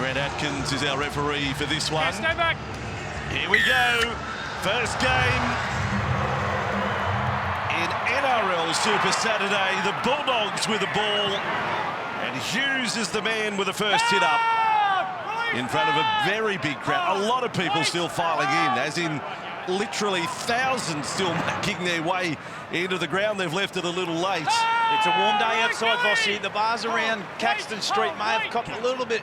Grant Atkins is our referee for this one. Yeah, stay back. Here we go. First game in NRL Super Saturday. The Bulldogs with the ball. And Hughes is the man with the first hit up in front of a very big crowd. A lot of people still filing in, as in literally thousands still making their way into the ground. They've left it a little late. It's a warm day outside, Vossi. The bars around Caxton Street may have copped a little bit.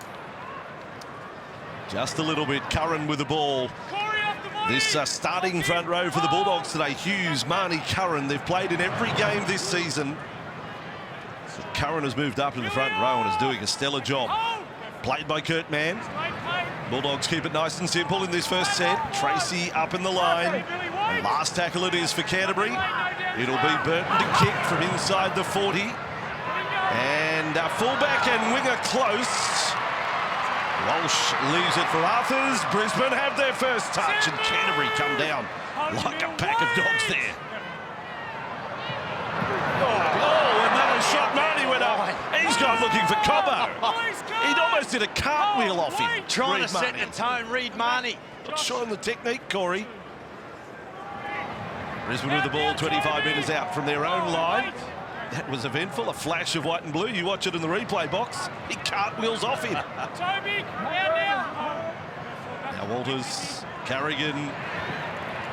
Just a little bit. Curran with the ball. This starting front row for the Bulldogs today. Hughes, Marnie, Curran. They've played in every game this season. So Curran has moved up in the front row and is doing a stellar job. Played by Kurt Mann. Bulldogs keep it nice and simple in this first set. Tracy up in the line. And last tackle it is for Canterbury. It'll be Burton to kick from inside the 40. And fullback and winger close. Walsh leaves it for Arthurs. Brisbane have their first touch, and Canterbury come down like a pack of dogs there. Oh, and then a shot. Marnie went up. He's gone looking for Cobbo. He'd almost did a cartwheel off him. Trying to set the tone, Reed Marnie. Not sure on the technique, Corey. Brisbane with the ball 25 metres out from their own line. That was eventful, a flash of white and blue. You watch it in the replay box. He cartwheels off him. Now Walters, Carrigan,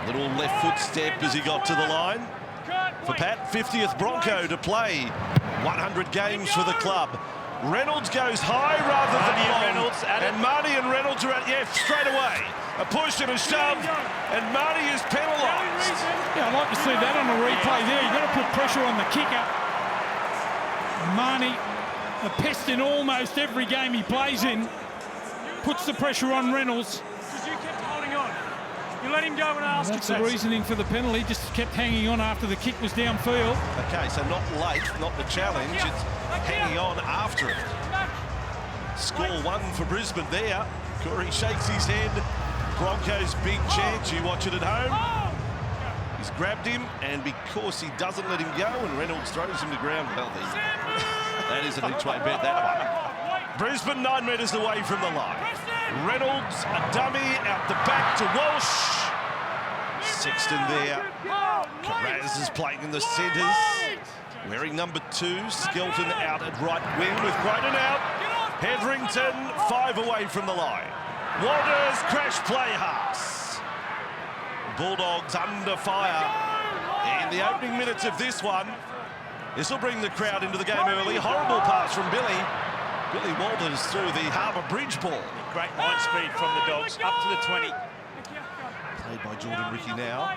little left foot step as he got to the line. For Pat, 50th Bronco to play. 100 games for the club. Reynolds goes high rather than long. And Marnie and Reynolds are at, straight away. A push and a shove, and Marnie is penalised. Yeah, I'd like to see that on the replay there. You've got to put pressure on the kicker. Marnie, a pest in almost every game he plays in, puts the pressure on Reynolds. Because you kept holding on. You let him go when I asked you. That's the reasoning for the penalty. Just kept hanging on after the kick was downfield. Okay, so not late, not the challenge. It's hanging on after it. Score one for Brisbane there. Corey shakes his head. Broncos big chance. You watch it at home. He's grabbed him, and because he doesn't let him go and Reynolds throws him to ground, well, that is an each-way bet, that one. Brisbane 9 metres away from the line. Reynolds, a dummy, out the back to Walsh. Sexton there. Carraz is playing in the centres. Wearing number 2. Skelton out at right wing with Croydon out. Hetherington 5 away from the line. Walters crash play halves. Bulldogs under fire in the opening minutes of this one. This will bring the crowd into the game early. Horrible pass from Billy. Billy Walters through the Harbour Bridge ball. Great line speed from the Dogs, up to the 20. Played by Jordan Ricky now.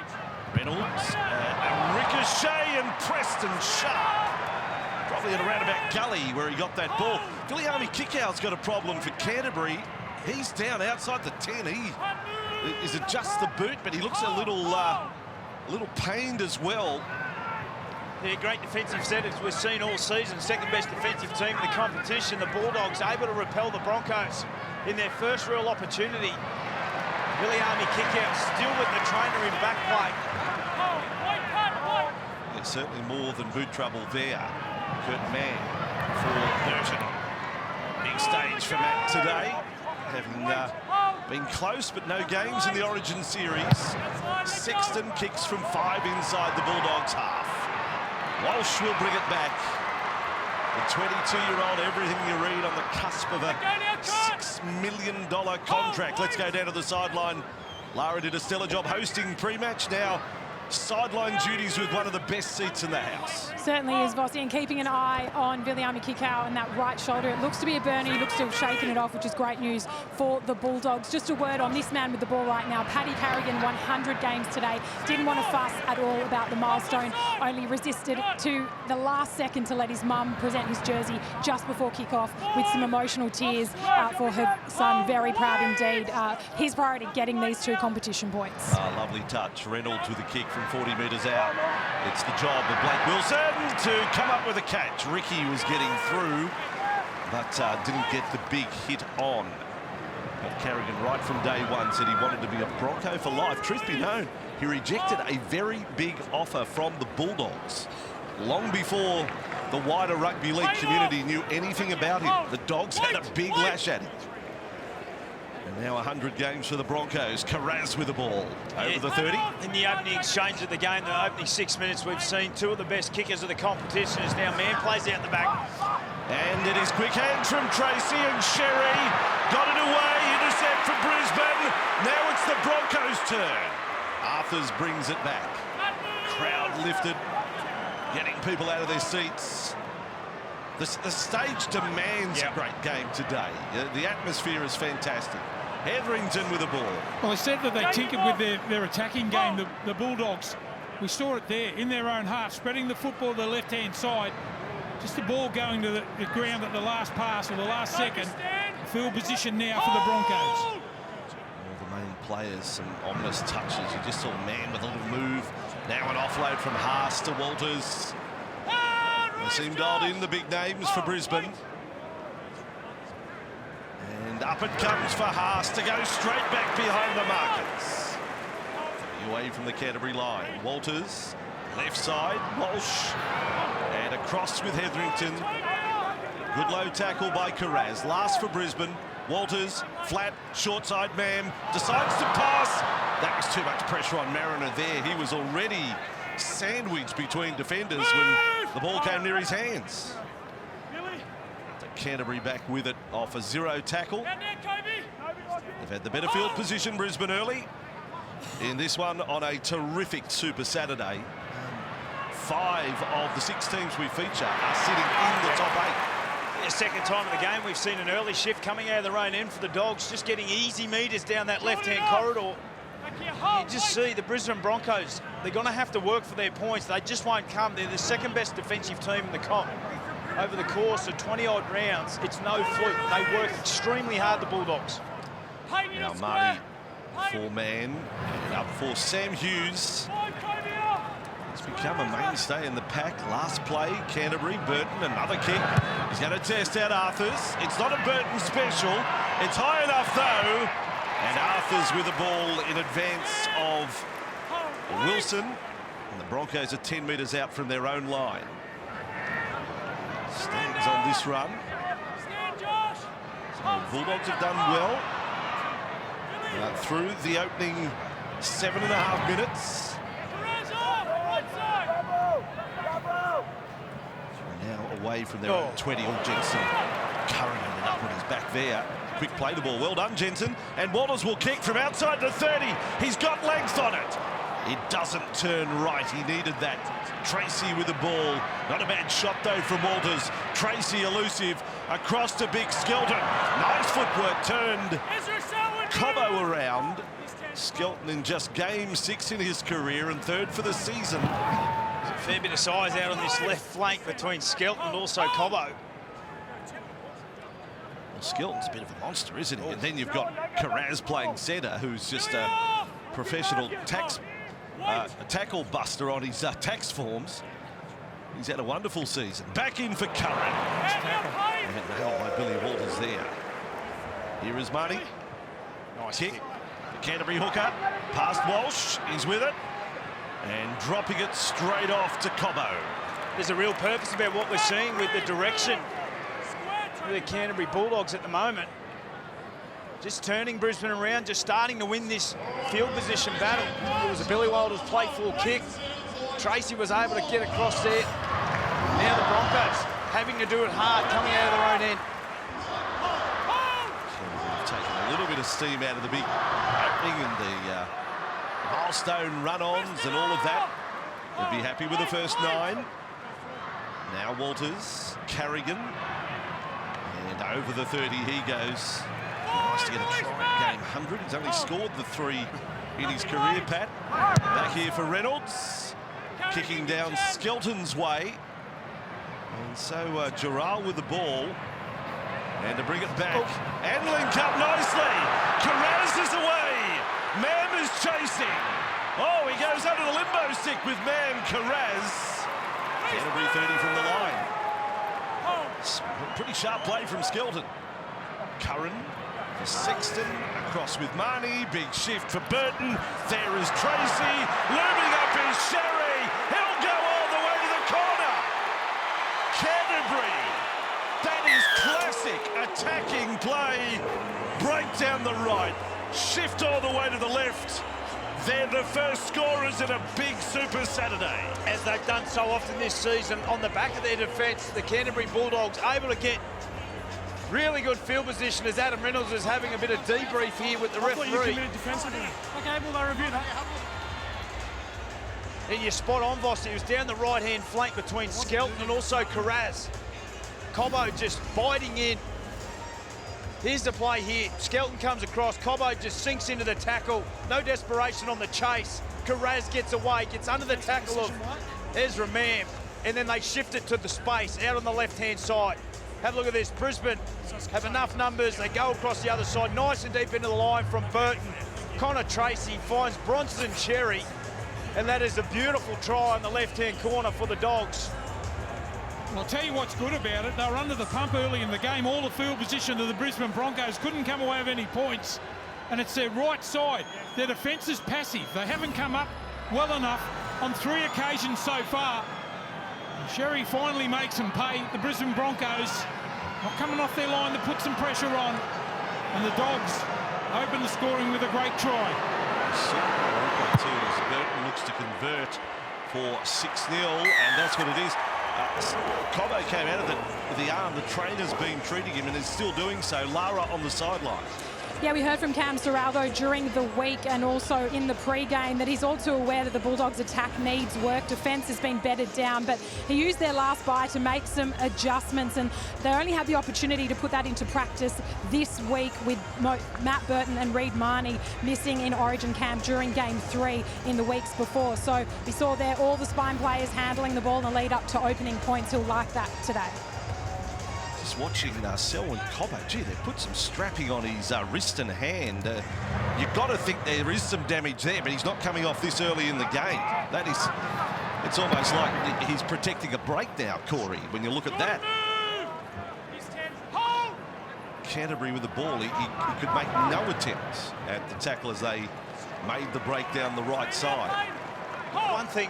Reynolds, a ricochet and Preston Sharp. Probably at around about gully where he got that ball. Viliami Kickout's got a problem for Canterbury. He's down outside the 10. Is it just the boot? But he looks a little pained as well. Yeah, great defensive settings we've seen all season. Second best defensive team in the competition. The Bulldogs able to repel the Broncos in their first real opportunity. Viliami Kickout still with the trainer in back play. There's certainly more than boot trouble there. Kurt Mann for Burton. Big stage for Matt today. Having been close, but no games in the Origin series. Sexton kicks from 5 inside the Bulldogs half. Walsh will bring it back. The 22-year-old, everything you read, on the cusp of a $6 million contract. Let's go down to the sideline. Lara did a stellar job hosting pre-match. Now sideline duties with one of the best seats in the house. Certainly is, Vossi, and keeping an eye on Viliami Kickout and that right shoulder. It looks to be a burnie. He looks to have shaken it off, which is great news for the Bulldogs. Just a word on this man with the ball right now. Paddy Carrigan, 100 games today. Didn't want to fuss at all about the milestone. Only resisted to the last second to let his mum present his jersey just before kickoff with some emotional tears for her son. Very proud indeed. His priority, getting these 2 competition points. Lovely touch. Reynolds with a kick from 40 metres out. It's the job of Blake Wilson to come up with a catch. Ricky was getting through, but didn't get the big hit on. But Carrigan, right from day one, said he wanted to be a Bronco for life. Truth be known, he rejected a very big offer from the Bulldogs long before the wider rugby league community knew anything about him. The Dogs had a big lash at him. And now 100 games for the Broncos. Carraz with the ball over the 30. In the opening exchange of the game, the opening 6 minutes, we've seen two of the best kickers of the competition as now man plays out the back. And it is quick hands from Tracy, and Sherry got it away. Intercept for Brisbane. Now it's the Broncos' turn. Arthurs brings it back. Crowd lifted, getting people out of their seats. The stage demands a great game today. The atmosphere is fantastic. Hetherington with the ball. Well, they said that they tinkered with their attacking game, the Bulldogs. We saw it there in their own half, spreading the football to the left-hand side. Just the ball going to the ground at the last pass or the last second. Field position now for the Broncos. All the main players, some ominous touches. You just saw Man with a little move. Now an offload from Haas to Walters. They seem dialed in, the big names for Brisbane. And up it comes for Haas to go straight back behind the markers. Away from the Canterbury line. Walters, left side, Walsh. And across with Hetherington. Good low tackle by Carraz. Last for Brisbane. Walters, flat, short side man, decides to pass. That was too much pressure on Mariner there. He was already sandwiched between defenders when the ball came near his hands. Canterbury back with it off a zero tackle. They've had the better field position, Brisbane, early. In this one on a terrific Super Saturday. 5 of the 6 teams we feature are sitting in the top 8. The second time of the game, we've seen an early shift coming out of their own end for the Dogs, just getting easy meters down that left-hand corridor. You just see the Brisbane Broncos, they're going to have to work for their points. They just won't come. They're the second best defensive team in the comp. Over the course of 20-odd rounds, it's no fluke. They work extremely hard, the Bulldogs. Now Marty, 4-man, up for Sam Hughes. He's become a mainstay in the pack. Last play, Canterbury, Burton, another kick. He's going to test out Arthurs. It's not a Burton special. It's high enough, though. And Arthurs with the ball in advance of Wilson. And the Broncos are 10 metres out from their own line. Stands on this run. So the Bulldogs have done well. Through the opening 7.5 minutes. Now away from their own 20. Oh, Jensen. Curran ended up on his back there. Quick play the ball. Well done, Jensen. And Walters will kick from outside the 30. He's got length on it. It doesn't turn right. He needed that. Tracy with the ball. Not a bad shot, though, from Walters. Tracy elusive. Across to Big Skelton. Nice footwork turned. Cobbo around. Skelton in just game 6 in his career and 3rd for the season. There's a fair bit of size out on this left flank between Skelton and also Cobbo. Well, Skelton's a bit of a monster, isn't he? And then you've got Carraz playing centre, who's just a professional tackle buster on his tax forms. He's had a wonderful season. Back in for Curran. And nailed by Billy Walters there. Here is Marty. Nice kick. The Canterbury hooker. Past Walsh. He's with it. And dropping it straight off to Cobbo. There's a real purpose about what we're seeing with the direction of the Canterbury Bulldogs at the moment. Just turning Brisbane around, just starting to win this field position battle. It was a Billy Walters playful kick. Tracy was able to get across there. Now the Broncos having to do it hard, coming out of their own end. Taking a little bit of steam out of the big opening and the milestone run-ons and all of that. They'd be happy with the first 9. Now Walters, Carrigan, and over the 30 he goes. Nice to get a try in game 100. He's only scored the 3 in his career, Pat. Back here for Reynolds. Kicking down Skelton's way. And so Giral with the ball. And to bring it back. And link up nicely. Carraz is away. Mam is chasing. Oh, he goes under the limbo stick with Mam Carraz. Canterbury 30 from the line. Pretty sharp play from Skelton. Curran for Sexton, across with Marnie, big shift for Burton. There is Tracy, looming up is Sherry. He'll go all the way to the corner. Canterbury. That is classic attacking play break down the right, shift all the way to the left. They're the first scorers in a big Super Saturday. As they've done so often this season, on the back of their defence, the Canterbury Bulldogs able to get really good field position as Adam Reynolds is having a bit of debrief here with the referee. I thought you committed defensively. Okay, well, they review that. And you're spot on, Voss. He was down the right-hand flank between Skelton and also Carraz. Cobbo just biting in. Here's the play here. Skelton comes across. Cobbo just sinks into the tackle. No desperation on the chase. Carraz gets away, gets under the tackle of Ezra Mam. And then they shift it to the space out on the left-hand side. Have a look at this. Brisbane have enough numbers. They go across the other side, nice and deep into the line from Burton. Connor Tracy finds Bronson Cherry. And that is a beautiful try on the left-hand corner for the Dogs. Well, I'll tell you what's good about it. They were under the pump early in the game. All the field position of the Brisbane Broncos couldn't come away with any points. And it's their right side. Their defence is passive. They haven't come up well enough on 3 occasions so far. And Sherry finally makes them pay. The Brisbane Broncos not coming off their line to put some pressure on. And the Dogs open the scoring with a great try. Burton looks to convert for 6-0, and that's what it is. Cobbo came out of the arm. The trainer's been treating him and is still doing so. Lara on the sideline. Yeah, we heard from Cam Serraldo during the week and also in the pre-game that he's all too aware that the Bulldogs' attack needs work. Defence has been bedded down, but he used their last bye to make some adjustments, and they only had the opportunity to put that into practice this week with Matt Burton and Reid Marnie missing in Origin camp during Game 3 in the weeks before. So we saw there all the spine players handling the ball in the lead up to opening points. He'll like that today. Just watching Selwyn Cobbo, gee, they put some strapping on his wrist and hand. You've got to think there is some damage there, but he's not coming off this early in the game. That is, it's almost like he's protecting a break now, Corey, when you look at that. Canterbury with the ball, he could make no attempts at the tackle as they made the break down the right side. One thing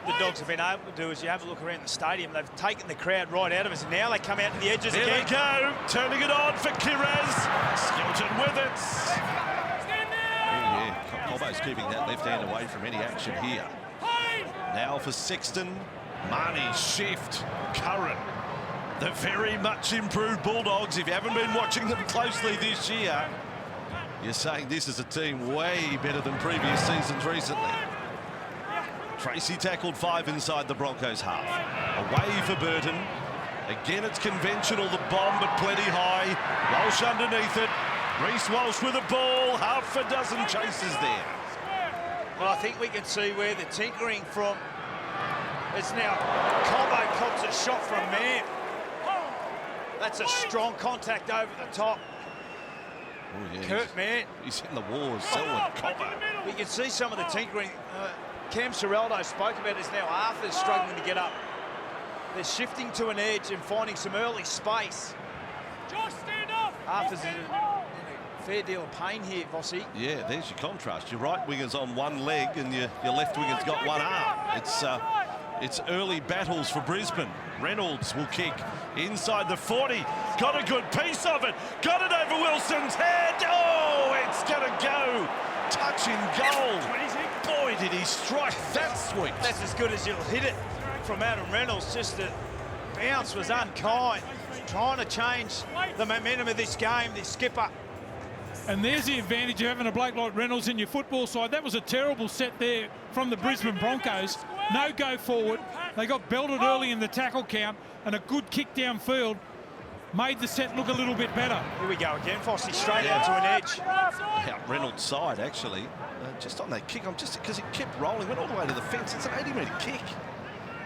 the Dogs have been able to do is you have a look around the stadium. They've taken the crowd right out of us, and now they come out to the edges Here again. they go, turning it on for Kiraz. Skelton with it. Oh, yeah, Cobbo's keeping that left hand away from any action here. Now for Sexton, Marnie, Shift, Curran. The very much improved Bulldogs. If you haven't been watching them closely this year, you're saying this is a team way better than previous seasons recently. Tracy tackled 5 inside the Broncos half. Away for Burton. Again, it's conventional, the bomb, but plenty high. Walsh underneath it. Reece Walsh with a ball. Half a dozen chases there. Well, I think we can see where the tinkering from is now. Cobbo cops a shot from Mam. That's a strong contact over the top. Oh, yeah, Kurt Mann. He's in the wars. Selwyn Cobbo. We can see some of the tinkering. Cam Serraldo spoke about is now Arthur's struggling to get up. They're shifting to an edge and finding some early space. Arthur's in a fair deal of pain here, Vossi. Yeah, there's your contrast. Your right winger's on one leg and your left winger's got one arm. It's early battles for Brisbane. Reynolds will kick inside the 40. Got a good piece of it. Got it over Wilson's head. Oh, it's going to go. Touch in goal. Boy, did he strike that sweep. That's as good as you'll hit it from Adam Reynolds. Just the bounce was unkind. Trying to change the momentum of this game, this skipper. And there's the advantage of having a bloke like Reynolds in your football side. That was a terrible set there from the Brisbane Broncos. No go forward. They got belted early in the tackle count, and a good kick downfield made the set look a little bit better. Here we go again, Fossey straight out to an edge. Yeah, Reynolds' side, actually. Just on that kick, just because it kept rolling, went all the way to the fence. It's an 80-metre kick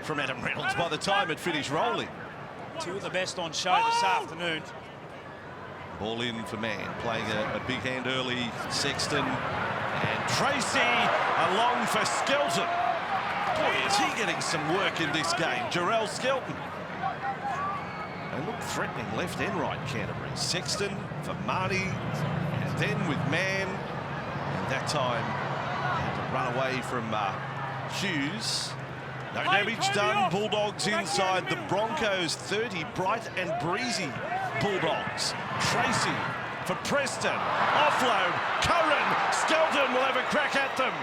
from Adam Reynolds by the time it finished rolling. Two of the best on show this afternoon. Ball in for Mann, playing a big hand early. Sexton and Tracy along for Skelton. Boy, is he getting some work in this game, Jarrell Skelton. They look threatening left and right, Canterbury. Sexton for Marnie, and then with Mann. And that time, had to run away from Hughes. No damage done. Bulldogs inside the Broncos 30. Bright and breezy Bulldogs. Tracy for Preston. Offload, Curran, Skelton will have a crack at them.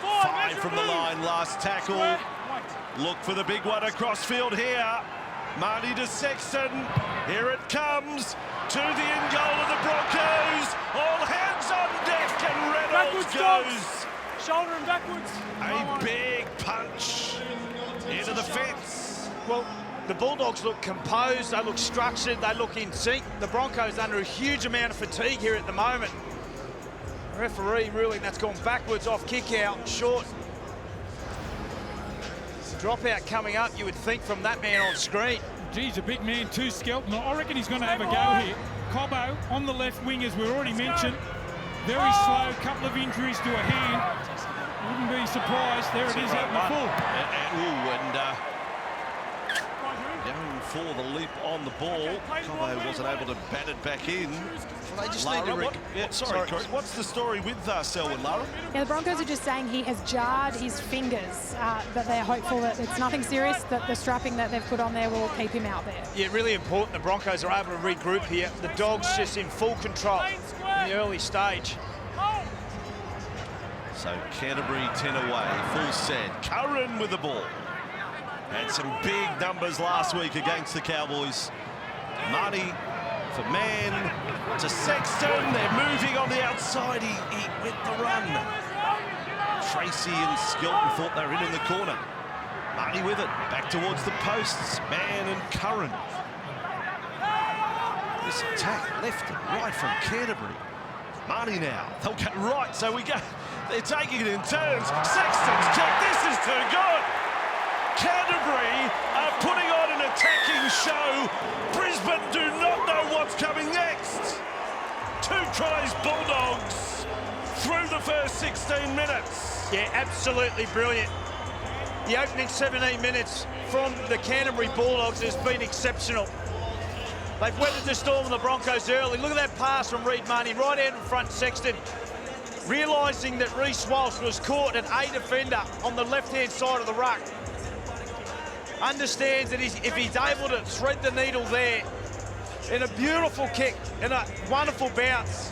5 from the line, last tackle. Look for the big one across field here. Marnie to Sexton, here it comes, to the end goal of the Broncos. All hands on deck and Reynolds goes. Shoulder and backwards. A big punch into the fence. Well, the Bulldogs look composed, they look structured, they look in sync. The Broncos under a huge amount of fatigue here at the moment. The referee ruling that's gone backwards off kick out, short. Dropout coming up, you would think, from that man on screen. Geez, a big man too, Skelton. I reckon he's going to have a go here. Cobbo on the left wing, as we've already mentioned. Very slow, couple of injuries to a hand. Wouldn't be surprised. There it is out in the full. Going for the leap on the ball. Cobbo wasn't able to bat it back in. Well, they just Lara, need to... sorry, Corey, what's the story with Selwyn, Lara? Yeah, the Broncos are just saying he has jarred his fingers, that they're hopeful that it's nothing serious, that the strapping that they've put on there will keep him out there. Yeah, really important. The Broncos are able to regroup here. The Dogs just in full control in the early stage. So Canterbury 10 away, full set. Curran with the ball. Had some big numbers last week against the Cowboys. Marnie for man to Sexton. They're moving on the outside. He went the run. Tracy and Skelton thought they were in the corner. Marnie with it. Back towards the posts. Man and Curran. This attack left and right from Canterbury. Marnie now. They'll get right. So we go. They're taking it in turns. Sexton's kick. This is too good. Canterbury are putting on an attacking show. Brisbane do not know what's coming next. 2 tries Bulldogs through the first 16 minutes. Yeah, absolutely brilliant. The opening 17 minutes from the Canterbury Bulldogs has been exceptional. They've weathered the storm of the Broncos early. Look at that pass from Reid Marnie right out in front. Sexton realising that Reece Walsh was caught an A defender on the left-hand side of the ruck. Understands that if he's able to thread the needle there, in a beautiful kick and a wonderful bounce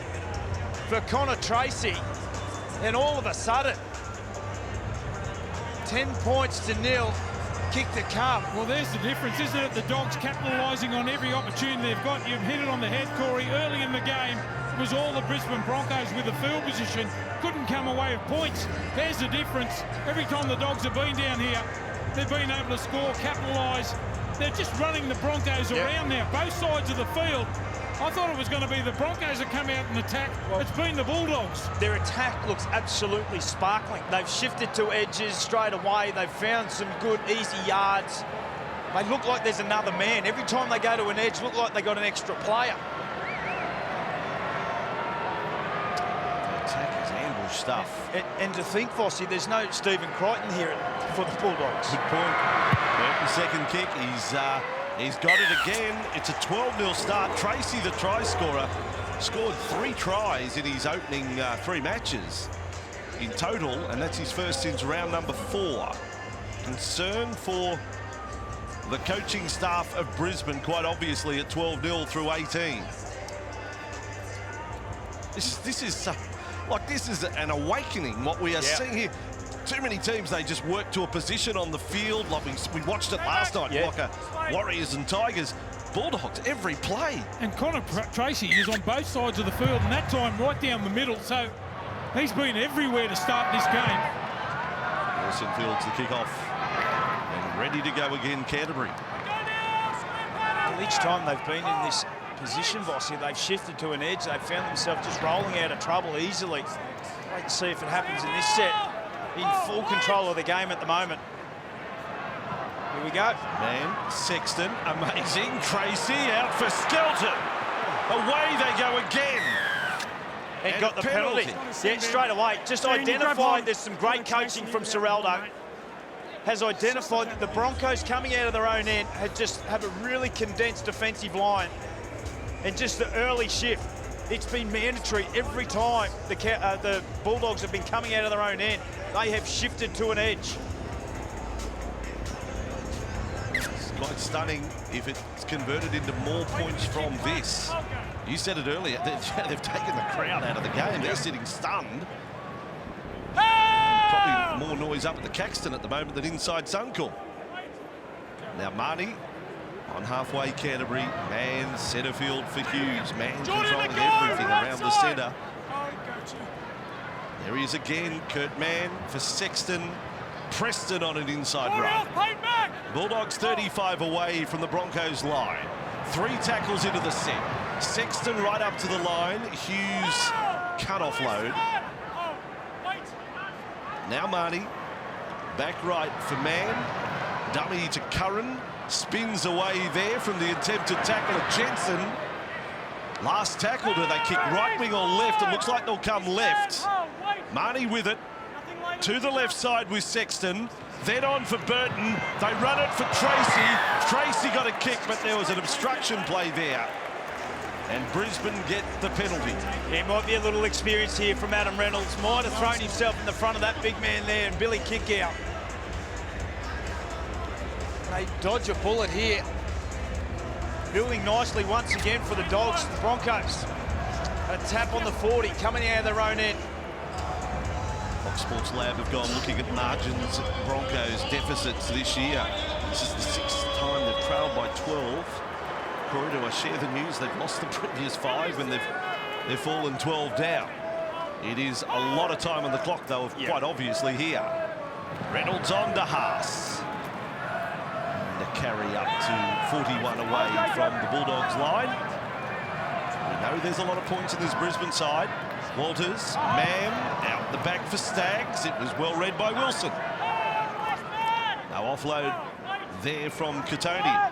for Connor Tracy, and all of a sudden 10 points to nil, kick to come. Well, there's the difference, isn't it? The Dogs capitalising on every opportunity they've got. You've hit it on the head, Corey. Early in the game, it was all the Brisbane Broncos with the field position. Couldn't come away with points. There's the difference. Every time the Dogs have been down here, they've been able to score, capitalise. They're just running the Broncos around now, both sides of the field. I thought it was going to be the Broncos that come out and attack. Well, it's been the Bulldogs. Their attack looks absolutely sparkling. They've shifted to edges straight away. They've found some good, easy yards. They look like there's another man. Every time they go to an edge, look like they got an extra player. The attack is ambush stuff. And to think, Fossey, there's no Stephen Crichton here for the Bulldogs. Good point. The second kick, he's got it again. It's a 12-0 start. Tracy, the try scorer, scored 3 tries in his opening 3 matches in total, and that's his first since round number 4. Concern for the coaching staff of Brisbane, quite obviously, at 12-0 through 18. This is an awakening, what we are seeing here. Too many teams, they just work to a position on the field. Like we watched it last night, like Warriors and Tigers. Bulldogs, every play. And Connor Tracy is on both sides of the field, and that time right down the middle. So he's been everywhere to start this game. Wilson fields the kickoff. And ready to go again, Canterbury. Well, each time they've been in this position, Bossy, they've shifted to an edge. They've found themselves just rolling out of trouble easily. Wait and see if it happens in this set. In full control of the game at the moment. Here we go. Man, Sexton, amazing. Tracy out for Skelton. Away they go again. And got the penalty. Yeah, straight away. Just identified there's some great coaching from Ciraldo. Has identified that the Broncos coming out of their own end have a really condensed defensive line. And just the early shift. It's been mandatory every time the Bulldogs have been coming out of their own end. They have shifted to an edge. It's quite stunning if it's converted into more points from this. You said it earlier, they've taken the crowd out of the game. They're sitting stunned. Probably more noise up at the Caxton at the moment than inside Suncorp. Now Marnie on halfway Canterbury. Man, centre field for Hughes. Man controlling everything around the centre. There he is again, Kurt Mann for Sexton. Preston on an inside run. Bulldogs 35 away from the Broncos line. 3 tackles into the set. Sexton right up to the line. Hughes cut offload. Now Marnie back right for Mann. Dummy to Curran. Spins away there from the attempted tackle of Jensen. Last tackle, do they kick right wing or left? It looks like they'll come left. Marnie with it. To the left side with Sexton. Then on for Burton. They run it for Tracy. Tracy got a kick, but there was an obstruction play there. And Brisbane get the penalty. Yeah, might be a little experience here from Adam Reynolds. Might have thrown himself in the front of that big man there, and Billy kick out. They dodge a bullet here. Building nicely once again for the Dogs, the Broncos. A tap on the 40, coming out of their own end. Fox Sports Lab have gone looking at margins at Broncos deficits this year. This is the 6th time they've trailed by 12. Corey, do I share the news? They've lost the previous 5 and they've fallen 12 down. It is a lot of time on the clock, though, quite obviously here. Reynolds on to Haas. And the carry up to 41 away from the Bulldogs line. We know there's a lot of points in this Brisbane side. Walters, Mam, out the back for Staggs. It was well read by Wilson. Now offload there from Katoni.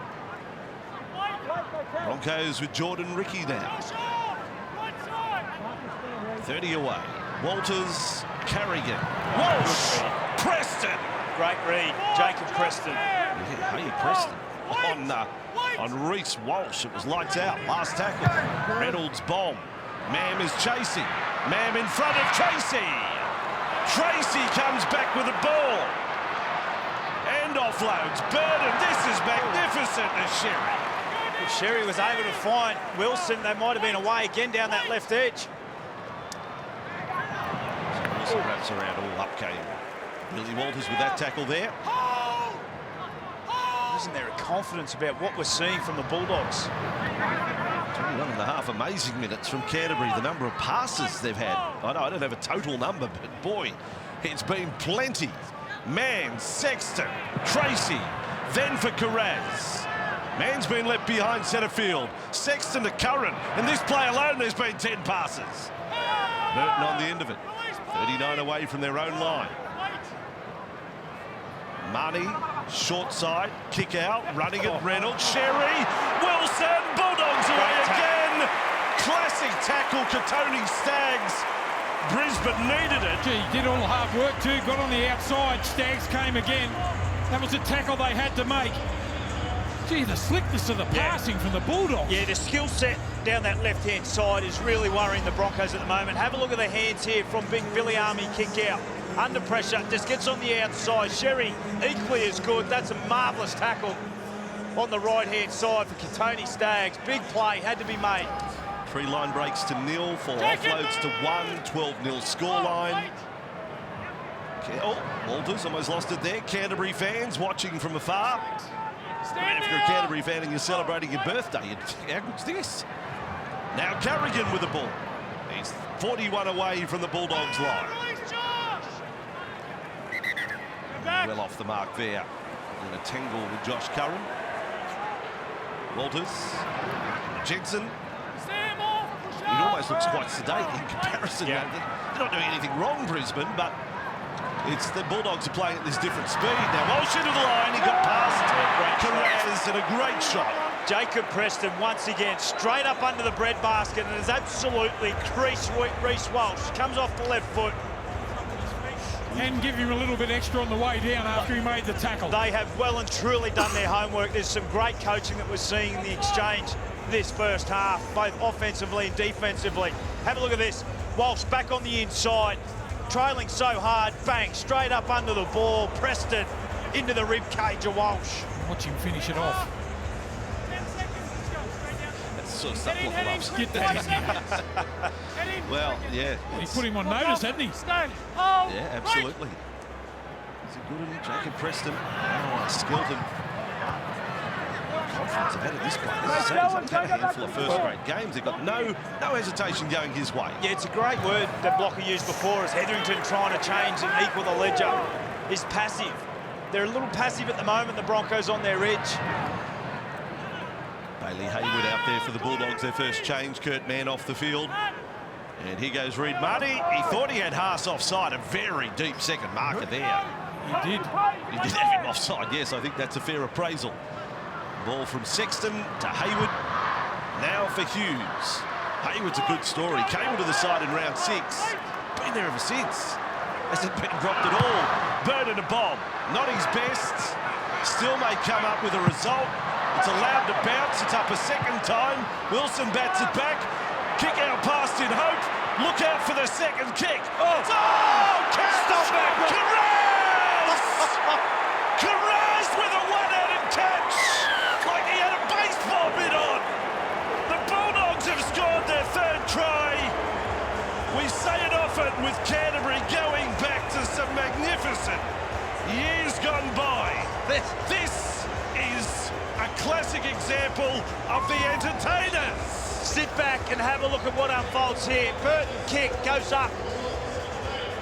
Broncos with Jordan Ricky now. 30 away. Walters, Carrigan, Walsh, Preston. Great read, Jacob Preston. Yeah, hey, Preston on Reece Walsh. It was lights out. Last tackle. Reynolds bomb. Mam is chasing. Mam in front of Tracy. Tracy comes back with a ball. And offloads. Burden. This is magnificent as Sherry. If Sherry was able to find Wilson, they might have been away again down that left edge. Wilson wraps around. All up came Billy Walters with that tackle there. Isn't there a confidence about what we're seeing from the Bulldogs? 21 and a half amazing minutes from Canterbury. The number of passes they've had. I know I don't have a total number, but boy, it's been plenty. Man, Sexton, Tracy, then for Carraz. Man's been left behind centre field. Sexton to Curran. And this play alone, there's been 10 passes. Burton on the end of it. 39 away from their own line. Marnie, short side, kick out, running it, Reynolds, Sherry, Wilson, Bulldogs away again. Classic tackle, Katoni Staggs. Brisbane needed it. Gee, he did all the hard work too, got on the outside, Staggs came again. That was a tackle they had to make. Gee, the slickness of the passing from the Bulldogs. Yeah, the skill set down that left-hand side is really worrying the Broncos at the moment. Have a look at the hands here from Big Billy Army kick out. Under pressure, just gets on the outside. Sherry, equally as good. That's a marvellous tackle on the right-hand side for Katoni Staggs. Big play, had to be made. 3 line breaks to 0, 4 offloads to 1, 12-0 scoreline. Oh, Walters almost lost it there. Canterbury fans watching from afar. Man, if you're a Canterbury fan and you're celebrating your birthday, how good's this? Now Carrigan with the ball. He's 41 away from the Bulldogs line. Well off the mark there. In a tangle with Josh Curran. Walters. Jensen. He almost looks quite sedate in comparison. Yeah. They're not doing anything wrong, Brisbane, but it's the Bulldogs are playing at this different speed. Now Walsh into the line, he got past Carraz and a great shot. Jacob Preston once again straight up under the breadbasket and is absolutely creased Reece Walsh. Comes off the left foot. And give him a little bit extra on the way down after he made the tackle. They have well and truly done their homework. There's some great coaching that we're seeing in the exchange this first half, both offensively and defensively. Have a look at this. Walsh back on the inside. Trailing so hard, bang, straight up under the ball. Preston into the rib cage of Walsh. Watch him finish it off. or something. Get that. Well, yeah. He put him on notice, hadn't he? Yeah, absolutely. Is it good in Jacob Preston? Oh, Skelton. Confidence they've had at this point. As I say, he's had a handful of first-grade games. They've got no hesitation going his way. Yeah, it's a great word that Blocker used before, is Hetherington trying to change and equal the ledger. Is passive. They're a little passive at the moment, the Broncos on their edge. Bailey Haywood out there for the Bulldogs, their first change. Kurt Mann off the field. And here goes Reid Marty. He thought he had Haas offside. A very deep second marker there. He did. He did have him offside, yes. I think that's a fair appraisal. Ball from Sexton to Haywood. Now for Hughes. Haywood's a good story. Came to the side in round 6. Been there ever since. Hasn't been dropped at all. Burden a bomb. Not his best. Still may come up with a result. It's allowed to bounce. It's up a second time. Wilson bats it back. Kick out past in hope. Look out for the second kick. Oh, catch! Stop back. Carraz! Carraz with a one-handed catch. Like he had a baseball mitt on. The Bulldogs have scored their third try. We say it often with Canterbury going back to some magnificent years gone by. This is a classic example of the entertainers. Sit back and have a look at what unfolds here. Burton kick goes up.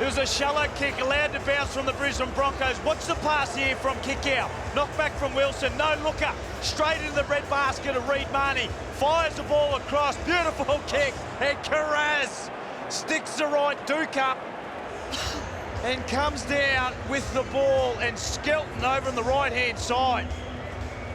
It was a shallow kick, allowed to bounce from the Brisbane Broncos. Watch the pass here from kick out. Knock back from Wilson, no looker. Straight into the red basket of Reid Marnie. Fires the ball across, beautiful kick. And Carraz sticks the right duke up and comes down with the ball, and Skelton over on the right-hand side.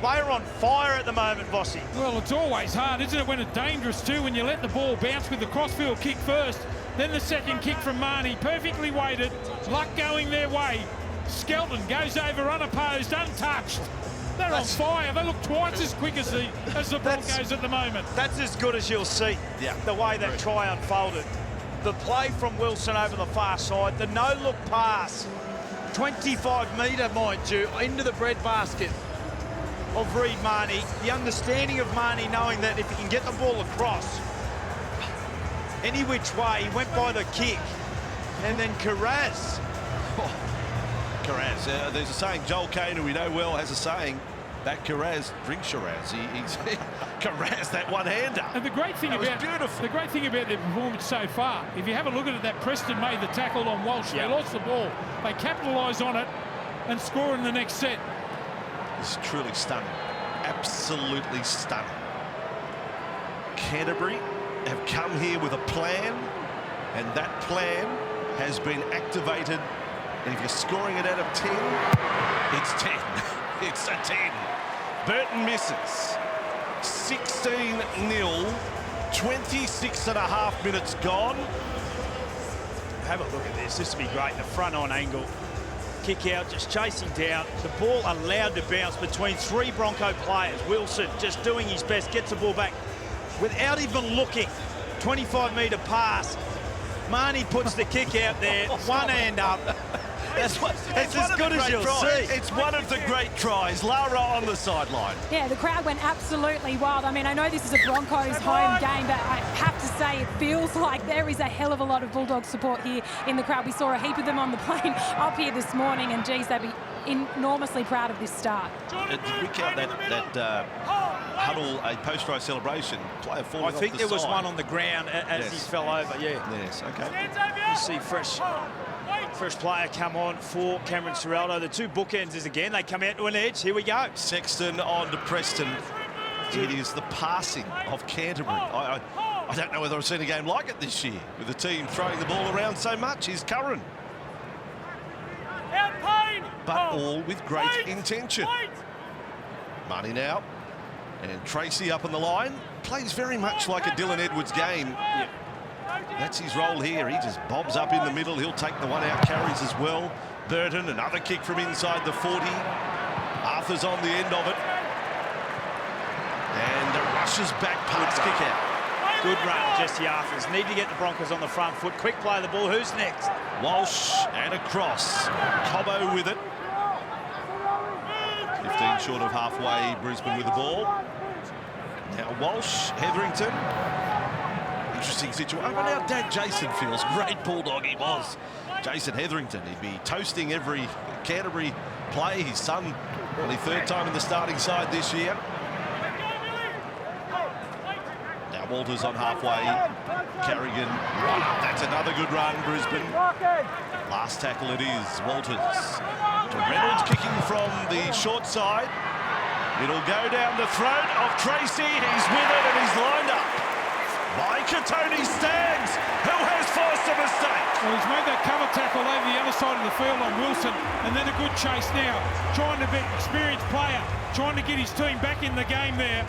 They're on fire at the moment, Vossi. Well, it's always hard, isn't it, when it's dangerous too, when you let the ball bounce with the crossfield kick first, then the second kick from Marnie, perfectly weighted, luck going their way. Skelton goes over unopposed, untouched. They're on fire. They look twice as quick as the Broncos at the moment. That's as good as you'll see, the way that try unfolded. The play from Wilson over the far side, the no-look pass, 25-metre, mind you, into the breadbasket of Reid Marnie. The understanding of Marnie knowing that if he can get the ball across any which way, he went by the kick. And then Carraz. Carraz, there's a saying, Joel Kane, who we know well, has a saying, that Carraz, drink Shiraz. He's Carraz, that one-hander. And the great thing about their performance so far, if you have a look at it, that Preston made the tackle on Walsh. They lost the ball. They capitalise on it and score in the next set. It's truly stunning. Absolutely stunning. Canterbury have come here with a plan, and that plan has been activated. And if you're scoring it out of 10, it's 10. It's a 10. Burton misses. 16-0. 26.5 minutes gone. Have a look at this. This would be great. The front-on angle. Kick out, just chasing down. The ball allowed to bounce between 3 Bronco players. Wilson just doing his best, gets the ball back without even looking. 25-metre pass. Marnie puts the kick out there, one hand up. It's as good as you'll see. It's one of the great tries. Lara on the sideline. Yeah, the crowd went absolutely wild. I mean, I know this is a Broncos home game, but I have to say it feels like there is a hell of a lot of Bulldog support here in the crowd. We saw a heap of them on the plane up here this morning, and geez, they'd be enormously proud of this start. Did we count that huddle a post-try celebration? Player falling off the side. I think there was one on the ground as he fell over, Yes, okay. You see fresh player come on for Cameron Ciraldo. The 2 bookends is again, they come out to an edge. Here we go. Sexton on to Preston. It is the passing of Canterbury. I don't know whether I've seen a game like it this year, with the team throwing the ball around so much. Here's Curran. But all with great intention. Marnie now. And Tracy up on the line. Plays very much like a Dylan Edwards game. That's his role here. He just bobs up in the middle. He'll take the one-out carries as well. Burton, another kick from inside the 40. Arthur's on the end of it. And the rushes back past kick out. Good run, Jesse Arthurs. Need to get the Broncos on the front foot. Quick play of the ball. Who's next? Walsh and across. Cobbo with it. 15 short of halfway, Brisbane with the ball. Now Walsh, Hetherington. Interesting situation. But now Dad Jason feels great bulldog he was. Jason Hetherington, he'd be toasting every Canterbury play. His son, only third time in the starting side this year. Now Walters on halfway. Carrigan, that's another good run, Brisbane. Last tackle it is, Walters. To Reynolds kicking from the short side. It'll go down the throat of Tracy. He's with it and he's lined up by Tony Staggs, who has forced a mistake. Well, he's made that cover tackle over the other side of the field on Wilson, and then a good chase now. Trying to be an experienced player, trying to get his team back in the game there.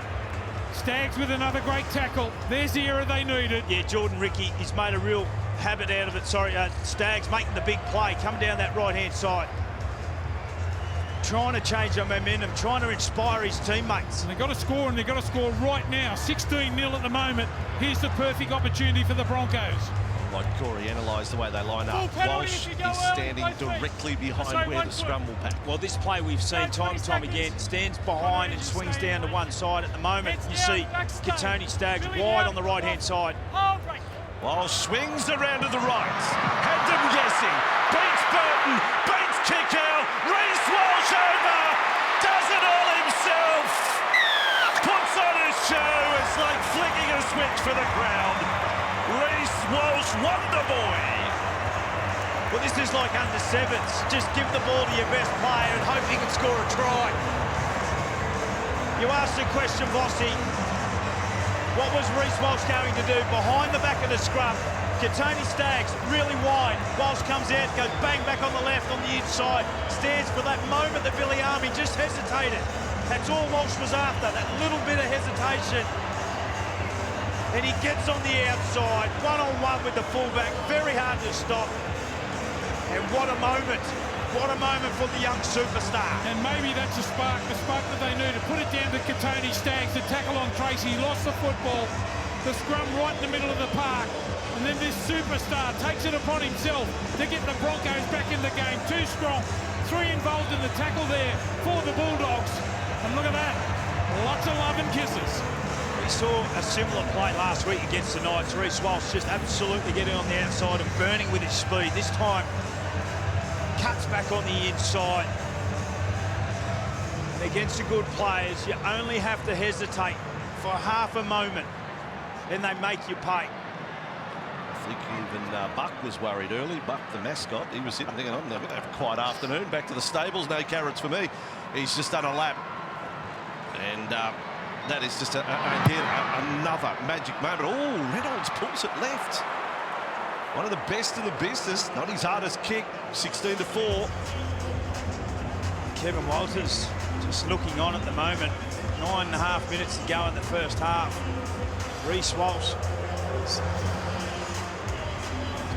Staggs with another great tackle. There's the error they needed. Yeah, Jordan Ricky, he's made a real habit out of it. Staggs making the big play, come down that right-hand side. Trying to change the momentum, trying to inspire his teammates. And they've got to score, and they've got to score right now. 16-0 at the moment. Here's the perfect opportunity for the Broncos. Like Corey analysed the way they line up. Walsh is standing directly behind where the scrum will pack. Well, this play we've seen time and time again. Stands behind and swings down to one side. At the moment, you see Tony Staggs wide on the right-hand side. Walsh swings around to the right. Had them guessing. Beats Burton. Beats kick out. Reece Walsh over. Does it all himself. Puts on a show. It's like flicking a switch for the crowd. Reece Walsh, wonder boy. Well, this is like under sevens. Just give the ball to your best player and hope he can score a try. You asked the question, Bossy. What was Reece Walsh going to do? Behind the back of the scrum, Tony Staggs really wide. Walsh comes out, goes bang back on the left on the inside. Stands for that moment that Billy Army just hesitated. That's all Walsh was after, that little bit of hesitation. And he gets on the outside, one-on-one with the fullback. Very hard to stop. And what a moment. What a moment for the young superstar. And maybe that's the spark that they need to put it down to Tony Staggs. The tackle on Tracy, he lost the football. The scrum right in the middle of the park. And then this superstar takes it upon himself to get the Broncos back in the game. Too strong. 3 involved in the tackle there for the Bulldogs. And look at that. Lots of love and kisses. We saw a similar play last week against the Knights. Reece Walsh just absolutely getting on the outside and burning with his speed. This time, cuts back on the inside. Against the good players, you only have to hesitate for half a moment and they make you pay. I think even Buck was worried early. Buck, the mascot, he was sitting thinking, I'm going to have a quiet afternoon. Back to the stables, no carrots for me. He's just done a lap. And that is just, again, another magic moment. Oh, Reynolds pulls it left. One of the best in the business, not his hardest kick, 16-4. Kevin Walters just looking on at the moment. 9.5 minutes to go in the first half. Reece Walsh has